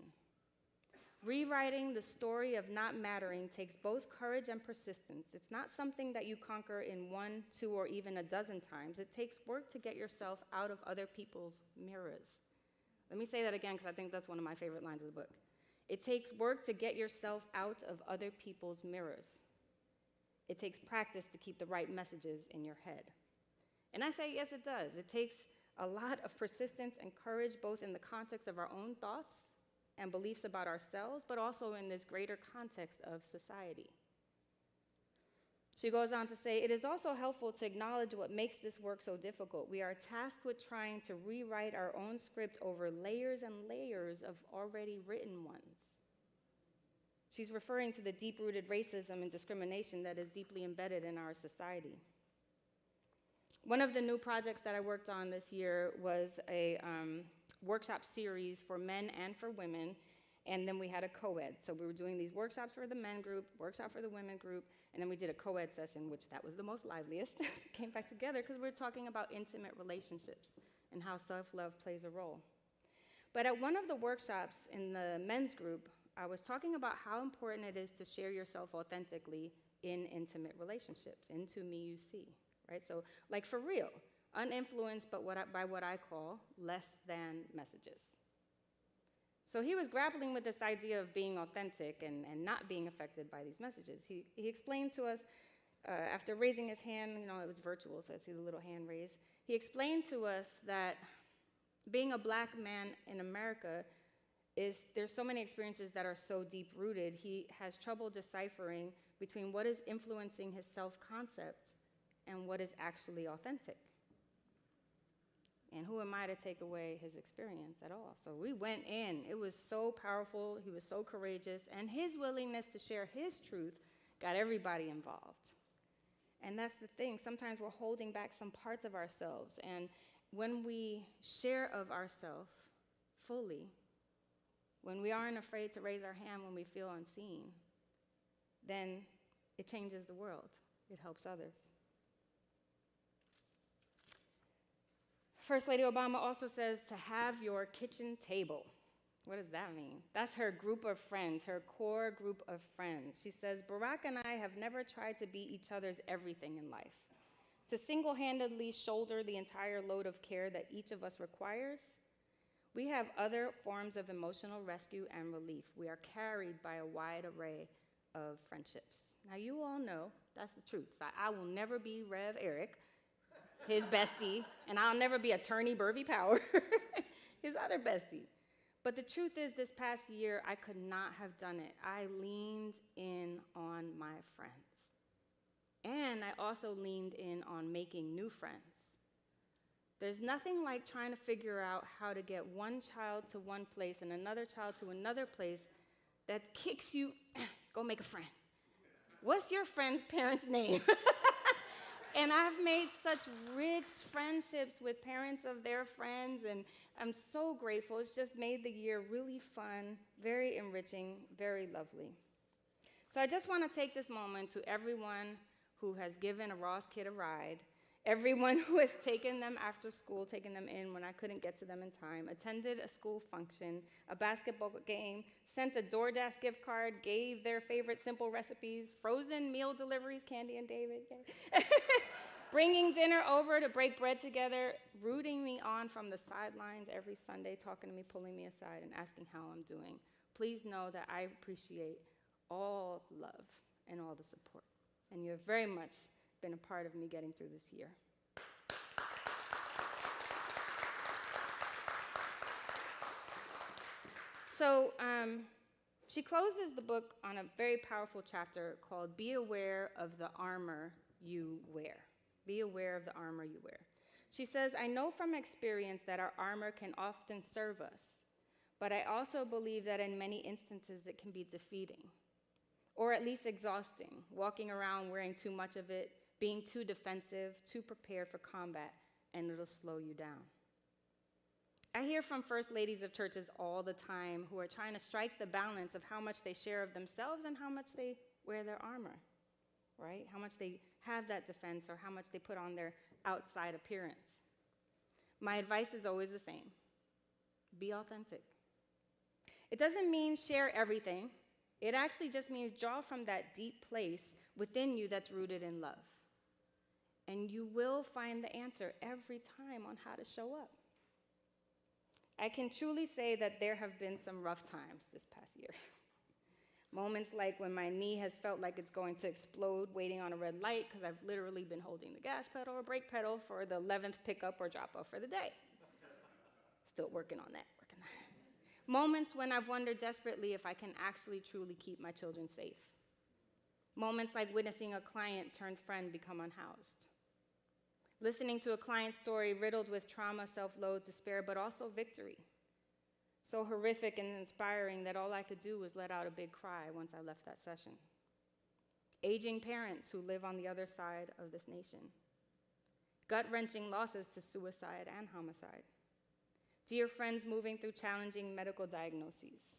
Rewriting the story of not mattering takes both courage and persistence. It's not something that you conquer in 1, 2, or even a dozen times. It takes work to get yourself out of other people's mirrors. Let me say that again because I think that's one of my favorite lines of the book. It takes work to get yourself out of other people's mirrors. It takes practice to keep the right messages in your head. And I say, yes, it does. It takes a lot of persistence and courage, both in the context of our own thoughts and beliefs about ourselves, but also in this greater context of society. She goes on to say, it is also helpful to acknowledge what makes this work so difficult. We are tasked with trying to rewrite our own script over layers and layers of already written ones. She's referring to the deep-rooted racism and discrimination that is deeply embedded in our society. One of the new projects that I worked on this year was a workshop series for men and for women, and then we had a co-ed. So we were doing these workshops for the men group, workshop for the women group, and then we did a co-ed session, which that was the most liveliest. We came back together because we were talking about intimate relationships and how self-love plays a role. But at one of the workshops in the men's group, I was talking about how important it is to share yourself authentically in intimate relationships, into me you see, right? So like for real, uninfluenced but by what I call less than messages. So he was grappling with this idea of being authentic and not being affected by these messages. He explained to us, after raising his hand, it was virtual, so I see the little hand raised. He explained to us that being a black man in America there's so many experiences that are so deep-rooted, he has trouble deciphering between what is influencing his self-concept and what is actually authentic. And who am I to take away his experience at all? So we went in. It was so powerful. He was so courageous. And his willingness to share his truth got everybody involved. And that's the thing. Sometimes we're holding back some parts of ourselves. And when we share of ourselves fully, when we aren't afraid to raise our hand when we feel unseen, then it changes the world. It helps others. First Lady Obama also says to have your kitchen table. What does that mean? That's her group of friends, her core group of friends. She says, Barack and I have never tried to be each other's everything in life, to single-handedly shoulder the entire load of care that each of us requires. We have other forms of emotional rescue and relief. We are carried by a wide array of friendships. Now, you all know that's the truth. I will never be Rev Eric, his bestie, and I'll never be Attorney Burvey Power, his other bestie. But the truth is, this past year, I could not have done it. I leaned in on my friends. And I also leaned in on making new friends. There's nothing like trying to figure out how to get one child to one place and another child to another place that kicks you, go make a friend. What's your friend's parent's name? And I've made such rich friendships with parents of their friends, and I'm so grateful. It's just made the year really fun, very enriching, very lovely. So I just want to take this moment to everyone who has given a Ross kid a ride, everyone who has taken them after school, taken them in when I couldn't get to them in time, attended a school function, a basketball game, sent a DoorDash gift card, gave their favorite simple recipes, frozen meal deliveries, Candy and David. bringing dinner over to break bread together, rooting me on from the sidelines every Sunday, talking to me, pulling me aside, and asking how I'm doing. Please know that I appreciate all love and all the support. And you have very much been a part of me getting through this year. So she closes the book on a very powerful chapter called Be Aware of the Armor You Wear. Be aware of the armor you wear. She says, I know from experience that our armor can often serve us, but I also believe that in many instances it can be defeating, or at least exhausting, walking around wearing too much of it, being too defensive, too prepared for combat, and it'll slow you down. I hear from first ladies of churches all the time who are trying to strike the balance of how much they share of themselves and how much they wear their armor, right? How much they have that defense or how much they put on their outside appearance. My advice is always the same. Be authentic. It doesn't mean share everything. It actually just means draw from that deep place within you that's rooted in love. And you will find the answer every time on how to show up. I can truly say that there have been some rough times this past year. Moments like when my knee has felt like it's going to explode waiting on a red light because I've literally been holding the gas pedal or brake pedal for the 11th pickup or drop off for the day. Still working on that. Moments when I've wondered desperately if I can actually truly keep my children safe. Moments like witnessing a client turned friend become unhoused. Listening to a client's story riddled with trauma, self-loathe, despair, but also victory. So horrific and inspiring that all I could do was let out a big cry once I left that session. Aging parents who live on the other side of this nation. Gut-wrenching losses to suicide and homicide. Dear friends moving through challenging medical diagnoses.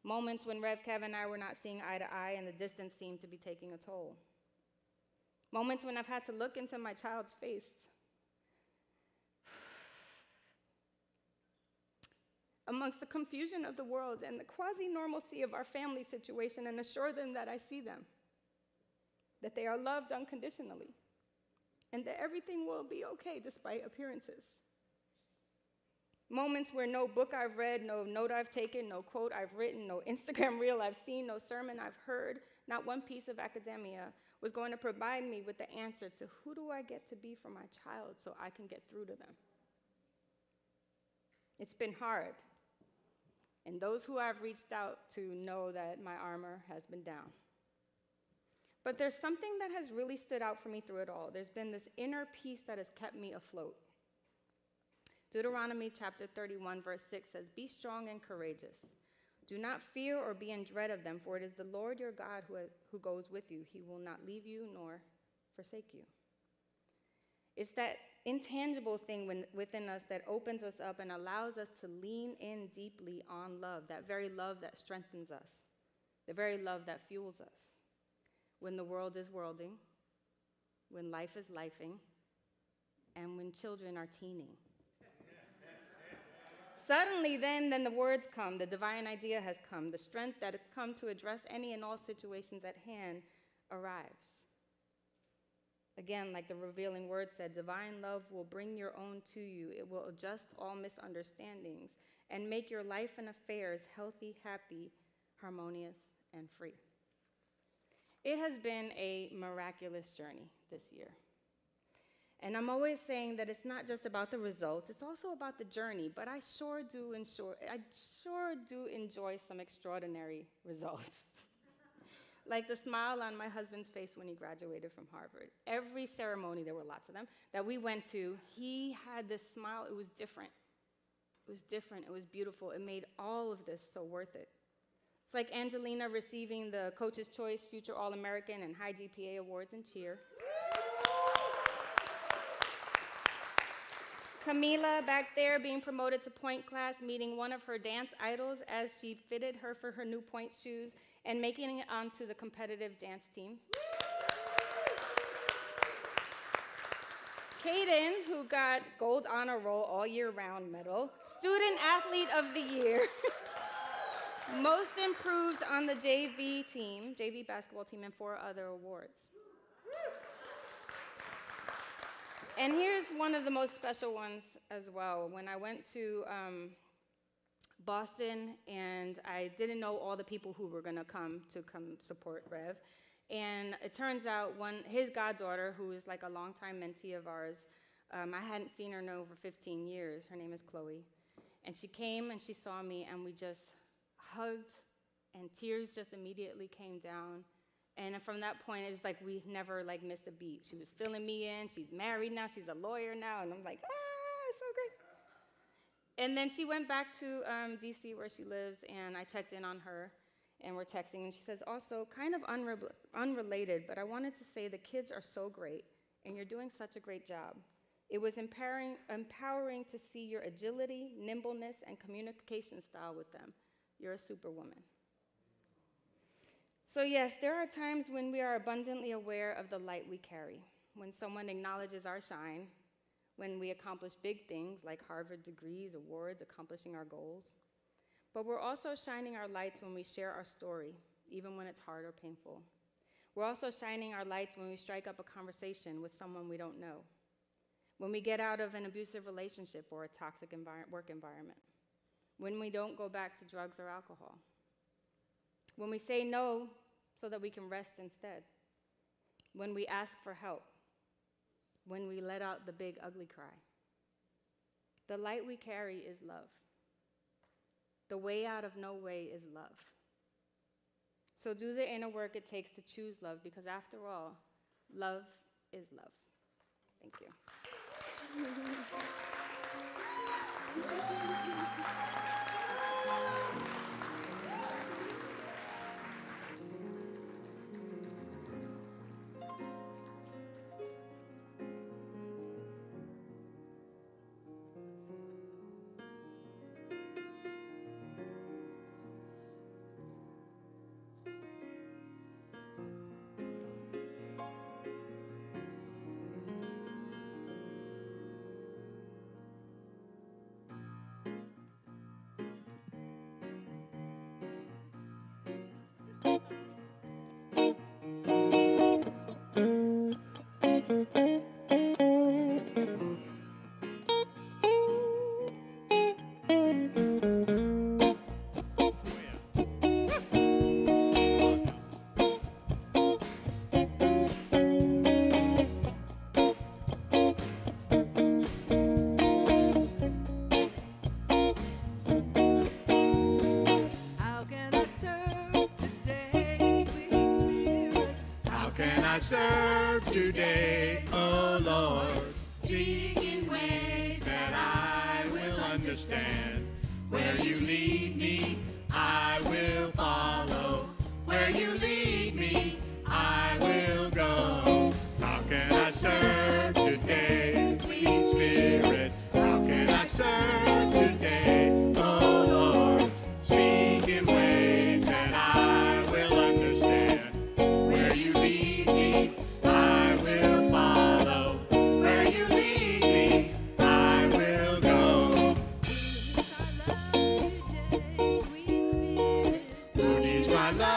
Moments when Rev Kev and I were not seeing eye to eye and the distance seemed to be taking a toll. Moments when I've had to look into my child's face. Amongst the confusion of the world and the quasi-normalcy of our family situation and assure them that I see them, that they are loved unconditionally, and that everything will be okay despite appearances. Moments where no book I've read, no note I've taken, no quote I've written, no Instagram reel I've seen, no sermon I've heard, not one piece of academia was going to provide me with the answer to who do I get to be for my child so I can get through to them. It's been hard. And those who I've reached out to know that my armor has been down. But there's something that has really stood out for me through it all. There's been this inner peace that has kept me afloat. Deuteronomy chapter 31, verse 6 says, Be strong and courageous. Do not fear or be in dread of them, for it is the Lord your God who goes with you. He will not leave you nor forsake you. It's that intangible thing within us that opens us up and allows us to lean in deeply on love, that very love that strengthens us, the very love that fuels us. When the world is worlding, when life is lifing, and when children are teening. Suddenly, then the words come, the divine idea has come, the strength that has come to address any and all situations at hand arrives. Again, like the revealing word said, divine love will bring your own to you. It will adjust all misunderstandings and make your life and affairs healthy, happy, harmonious, and free. It has been a miraculous journey this year. And I'm always saying that it's not just about the results, it's also about the journey, but I sure do enjoy some extraordinary results. Like the smile on my husband's face when he graduated from Harvard. Every ceremony, there were lots of them, that we went to, he had this smile. It was different. It was different. It was beautiful. It made all of this so worth it. It's like Angelina receiving the Coach's Choice Future All-American and High GPA awards in cheer. Camila back there being promoted to point class, meeting one of her dance idols as she fitted her for her new point shoes and making it onto the competitive dance team. Kaden, who got gold honor roll all year round medal, student athlete of the year, most improved on the JV basketball team, and 4 other awards. And here's one of the most special ones as well. When I went to Boston, and I didn't know all the people who were going to come support Rev. And it turns out his goddaughter, who is like a longtime mentee of ours, I hadn't seen her in over 15 years. Her name is Chloe. And she came and she saw me, and we just hugged, and tears just immediately came down. And from that point, it's like we never like missed a beat. She was filling me in. She's married now. She's a lawyer now. And I'm like, it's so great. And then she went back to D.C. where she lives, and I checked in on her, and we're texting. And she says, also, kind of unrelated, but I wanted to say the kids are so great, and you're doing such a great job. It was empowering to see your agility, nimbleness, and communication style with them. You're a superwoman. So yes, there are times when we are abundantly aware of the light we carry, when someone acknowledges our shine, when we accomplish big things like Harvard degrees, awards, accomplishing our goals. But we're also shining our lights when we share our story, even when it's hard or painful. We're also shining our lights when we strike up a conversation with someone we don't know, when we get out of an abusive relationship or a toxic work environment, when we don't go back to drugs or alcohol, when we say no so that we can rest instead, when we ask for help, when we let out the big ugly cry. The light we carry is love. The way out of no way is love. So do the inner work it takes to choose love, because after all, love is love. Thank you. Serve today, oh Lord, speak in ways that I will understand. Where you lead me, I will follow. Where you lead me, I will go. How can I serve today, sweet Spirit? How can I serve today, oh Lord, speak in ways that I will understand. Where you lead me, I will follow. Where you lead me, I will go. Who needs my love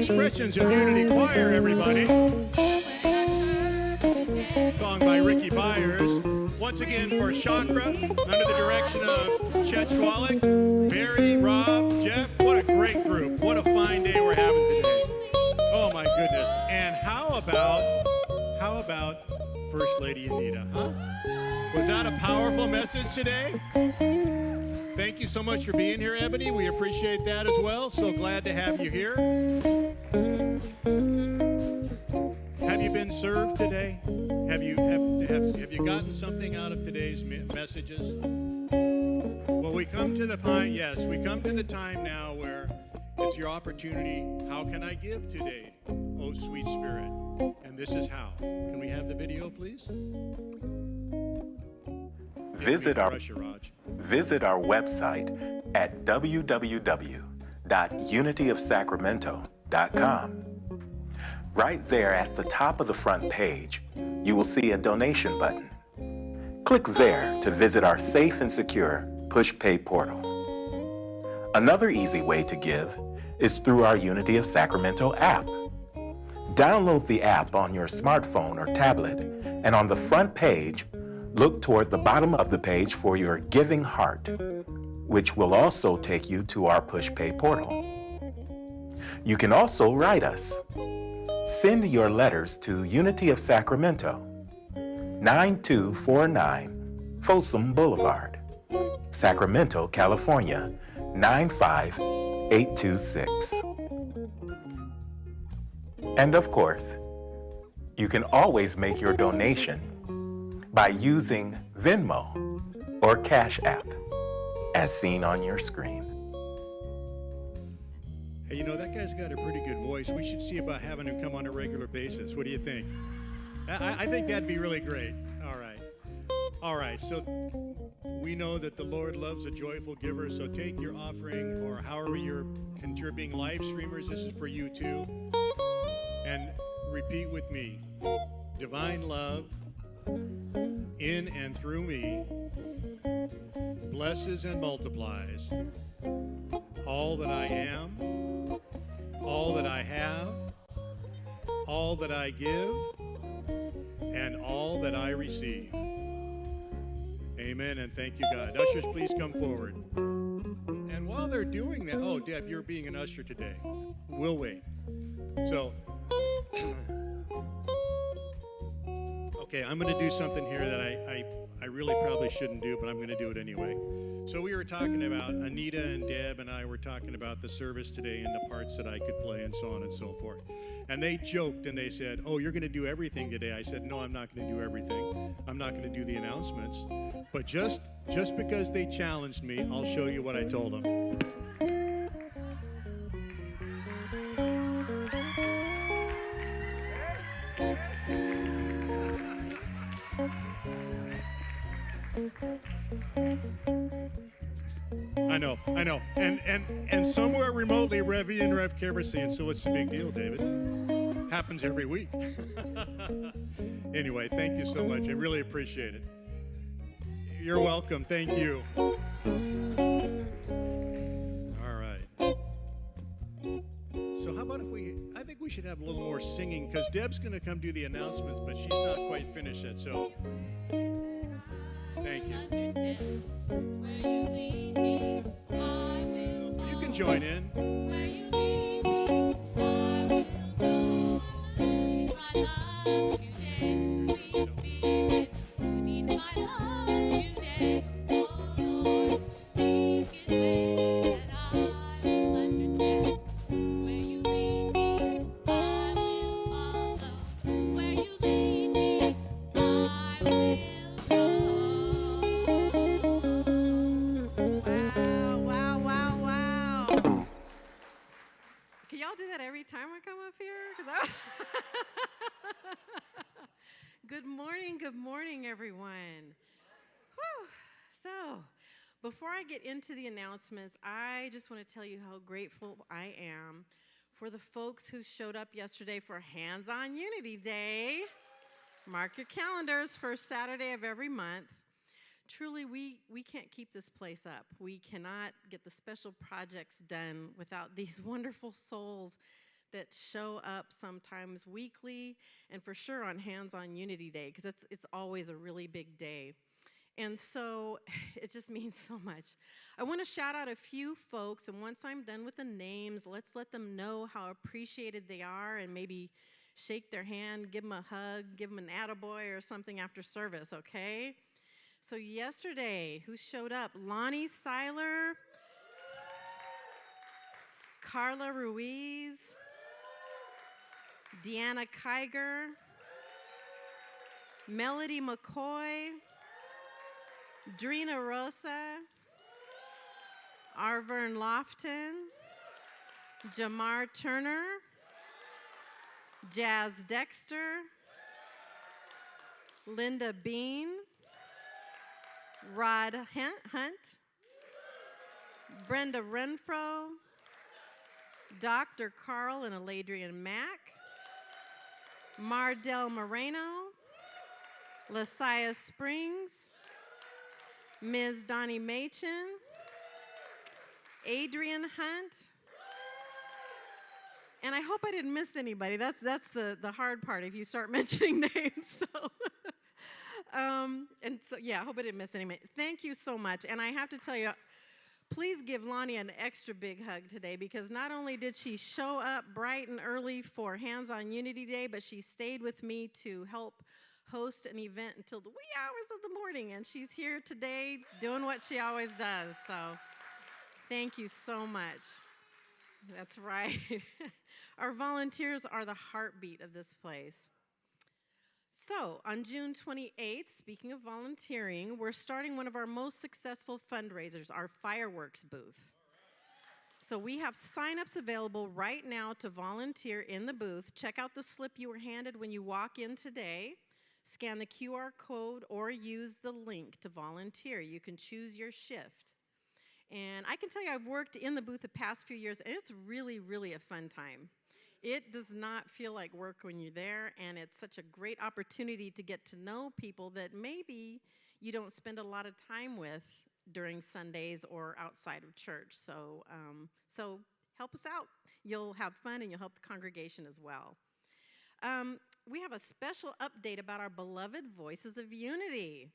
Expressions of Unity Choir, everybody. Song by Ricky Byers. Once again for Chakra, under the direction of Chet Schwalik, Barry, Rob, Jeff. What a great group. What a fine day we're having today. Oh my goodness. And how about First Lady Anita, huh? Was that a powerful message today? Thank you so much for being here, Ebony. We appreciate that as well. So glad to have you here. Have you been served today? Have you gotten something out of today's messages? Well, we come to the time now where it's your opportunity. How can I give today, oh sweet Spirit? And this is how. Can we have the video, please? Visit our website at www.unityofsacramento.com. Right there at the top of the front page, you will see a donation button. Click there to visit our safe and secure push pay portal. Another easy way to give is through our Unity of Sacramento app. Download the app on your smartphone or tablet, and on the front page, look toward the bottom of the page for your giving heart, which will also take you to our push pay portal. You can also write us. Send your letters to Unity of Sacramento, 9249 Folsom Boulevard, Sacramento, California, 95826. And of course, you can always make your donation by using Venmo or Cash App, as seen on your screen. Hey, you know, that guy's got a pretty good voice. We should see about having him come on a regular basis. What do you think? I think that'd be really great. All right, so we know that the Lord loves a joyful giver, so take your offering, or however you're contributing. Live streamers, this is for you too. And repeat with me. Divine love in and through me blesses and multiplies all that I am, all that I have, all that I give, and all that I receive. Amen, and thank you, God. Ushers, please come forward. And while they're doing that, oh, Deb, you're being an usher today. We'll wait. So, okay, I'm going to do something here that I really probably shouldn't do, but I'm going to do it anyway. So we were talking about, Anita and Deb and I were talking about the service today and the parts that I could play and so on and so forth. And they joked and they said, oh, you're going to do everything today. I said, no, I'm not going to do everything. I'm not going to do the announcements. But just because they challenged me, I'll show you what I told them. I know. And somewhere remotely, Revy and Rev Kev are saying, so what's the big deal, David? Happens every week. Anyway, thank you so much. I really appreciate it. You're welcome. Thank you. All right. So how about I think we should have a little more singing, because Deb's going to come do the announcements, but she's not quite finished yet, so thank you. You can join in. Where you lead me, I will go. Need my love today, sweet Spirit. You need my love today, oh Lord. Speak in ways that I will understand. Where you lead me, I will follow. Where you lead me, I will go. Wow. Can y'all do that every time I come up here? Good morning, everyone. Whew. So, before I get into the announcements, I just want to tell you how grateful I am for the folks who showed up yesterday for Hands-On Unity Day. Mark your calendars, first Saturday of every month. Truly, we can't keep this place up. We cannot get the special projects done without these wonderful souls that show up sometimes weekly, and for sure on Hands-On Unity Day, because it's always a really big day. And so it just means so much. I want to shout out a few folks, and once I'm done with the names, let's let them know how appreciated they are, and maybe shake their hand, give them a hug, give them an attaboy or something after service, okay? So yesterday, who showed up? Lonnie Seiler, Carla Ruiz, Deanna Kiger, Melody McCoy, Drina Rosa, Arvern Lofton, Jamar Turner, Jazz Dexter, Linda Bean, Rod Hunt, Brenda Renfro, Dr. Carl and Eladrian Mack, Mardell Moreno, Lasiah Springs, Ms. Donnie Machin, Adrian Hunt, and I hope I didn't miss anybody. That's the hard part if you start mentioning names. Yeah, I hope I didn't miss anybody. Thank you so much. And I have to tell you, please give Lonnie an extra big hug today, because not only did she show up bright and early for Hands-On Unity Day, but she stayed with me to help host an event until the wee hours of the morning, and she's here today doing what she always does. So thank you so much. That's right. Our volunteers are the heartbeat of this place. So on June 28th, speaking of volunteering, we're starting one of our most successful fundraisers, our fireworks booth. So we have signups available right now to volunteer in the booth. Check out the slip you were handed when you walk in today. Scan the QR code or use the link to volunteer. You can choose your shift. And I can tell you, I've worked in the booth the past few years, and it's really, really a fun time. It does not feel like work when you're there, and it's such a great opportunity to get to know people that maybe you don't spend a lot of time with during Sundays or outside of church. So help us out. You'll have fun, and you'll help the congregation as well. We have a special update about our beloved Voices of Unity.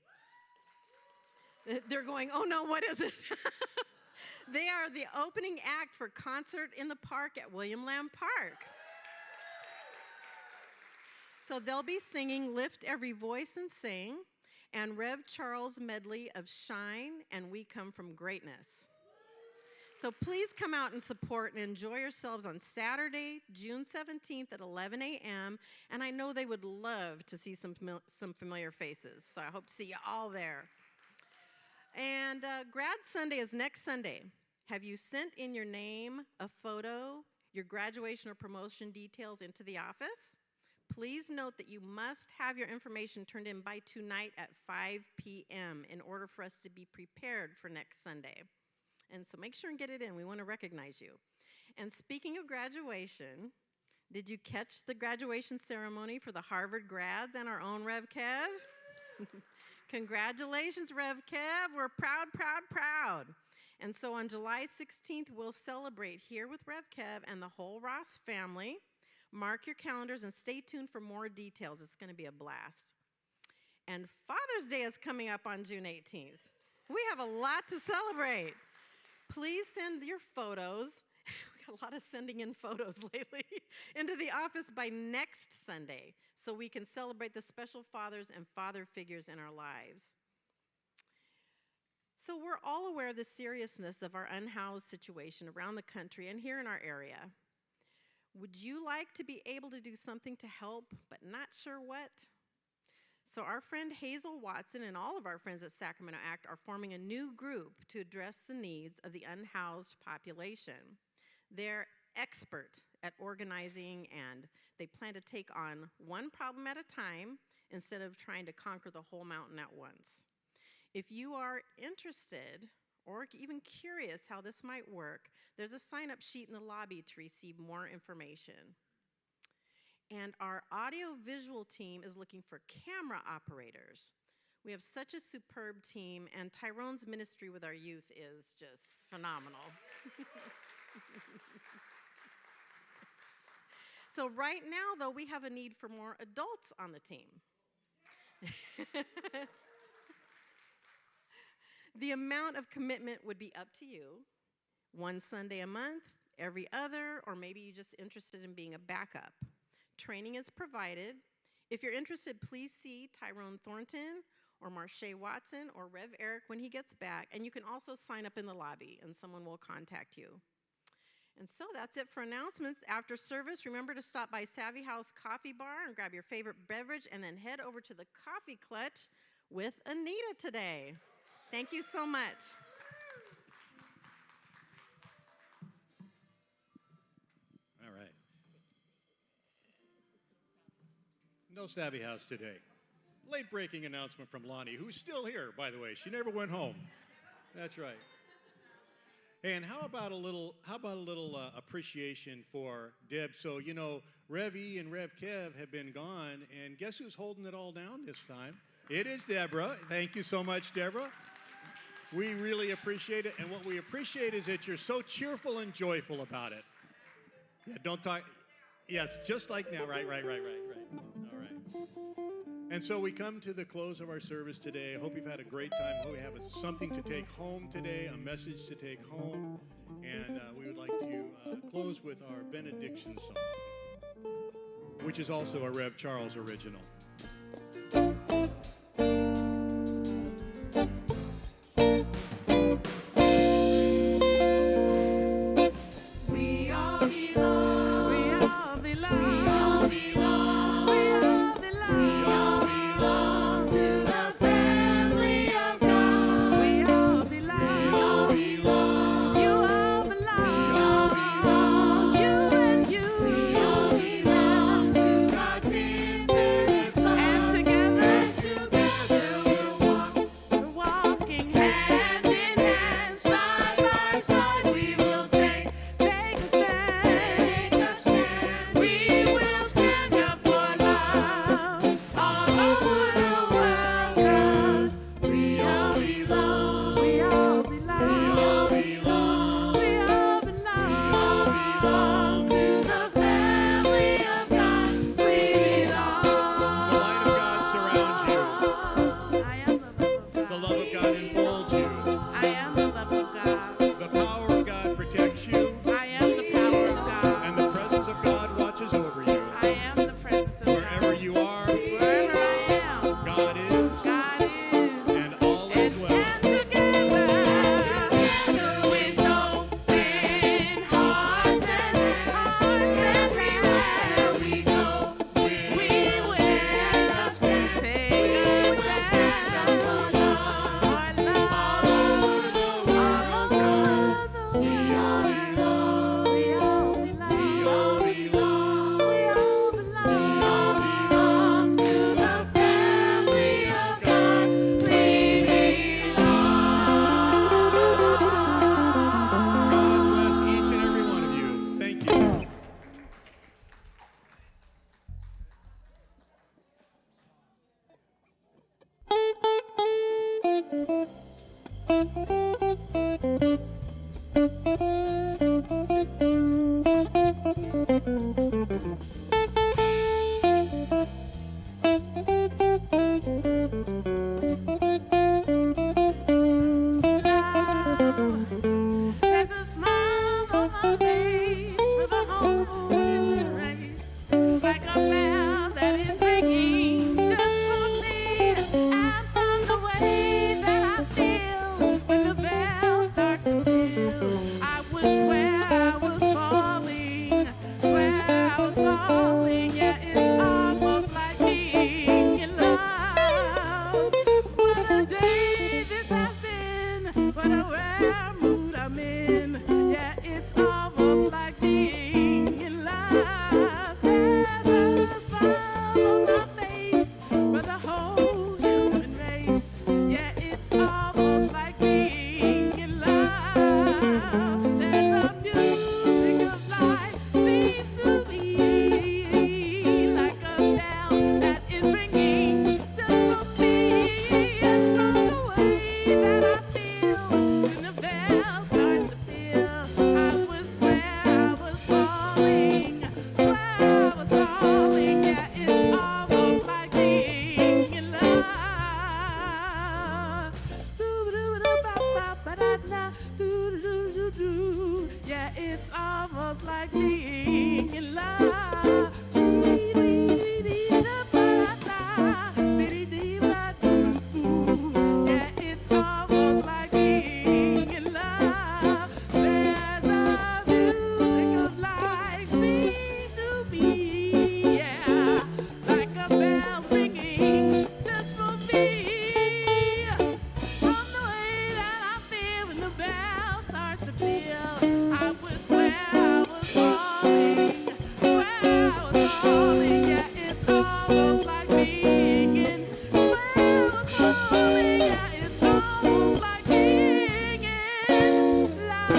They're going, oh no, what is it? They are the opening act for Concert in the Park at William Lamb Park. So they'll be singing Lift Every Voice and Sing, and Rev Charles' medley of Shine and We Come From Greatness. So please come out and support and enjoy yourselves on Saturday, June 17th at 11 a.m. And I know they would love to see some familiar faces. So I hope to see you all there. And Grad Sunday is next Sunday. Have you sent in your name, a photo, your graduation or promotion details into the office? Please note that you must have your information turned in by tonight at 5 p.m. in order for us to be prepared for next Sunday. And so make sure and get it in. We want to recognize you. And speaking of graduation, did you catch the graduation ceremony for the Harvard grads and our own Rev Kev? Congratulations, Rev Kev. We're proud, proud, proud. And so on July 16th, we'll celebrate here with Rev Kev and the whole Ross family. Mark your calendars and stay tuned for more details. It's going to be a blast. And Father's Day is coming up on June 18th. We have a lot to celebrate. Please send your photos. We got a lot of sending in photos lately into the office by next Sunday so we can celebrate the special fathers and father figures in our lives. So we're all aware of the seriousness of our unhoused situation around the country and here in our area. Would you like to be able to do something to help, but not sure what? So our friend Hazel Watson and all of our friends at Sacramento ACT are forming a new group to address the needs of the unhoused population. They're expert at organizing, and they plan to take on one problem at a time instead of trying to conquer the whole mountain at once. If you are interested or even curious how this might work, there's a sign-up sheet in the lobby to receive more information. And our audio-visual team is looking for camera operators. We have such a superb team, and Tyrone's ministry with our youth is just phenomenal. So right now, though, we have a need for more adults on the team. The amount of commitment would be up to you. One Sunday a month, every other, or maybe you're just interested in being a backup. Training is provided. If you're interested, please see Tyrone Thornton or Marche Watson or Rev Eric when he gets back. And you can also sign up in the lobby, and someone will contact you. And so that's it for announcements. After service, remember to stop by Savvy House Coffee Bar and grab your favorite beverage, and then head over to the Coffee Clutch with Anita today. Thank you so much. All right. No Savvy House today. Late breaking announcement from Lonnie, who's still here, by the way. She never went home. That's right. And how about a little appreciation for Deb? So, you know, Rev E and Rev Kev have been gone, and guess who's holding it all down this time? It is Deborah. Thank you so much, Deborah. We really appreciate it, and what we appreciate is that you're so cheerful and joyful about it. Yeah, don't talk. Yes, just like now. Right. All right. And so we come to the close of our service today. I hope you've had a great time. I hope you have something to take home today, a message to take home. And we would like to close with our benediction song, which is also a Rev Charles original. There it's almost like being in love. Yeah, it's almost like being in love. There's a music of life seems to be, yeah, like a bell ringing just for me. From the way that I feel when the bell starts to peal, I would swear I was falling, yeah, it's almost like being in. Swear I was falling, yeah, it's almost like being in love.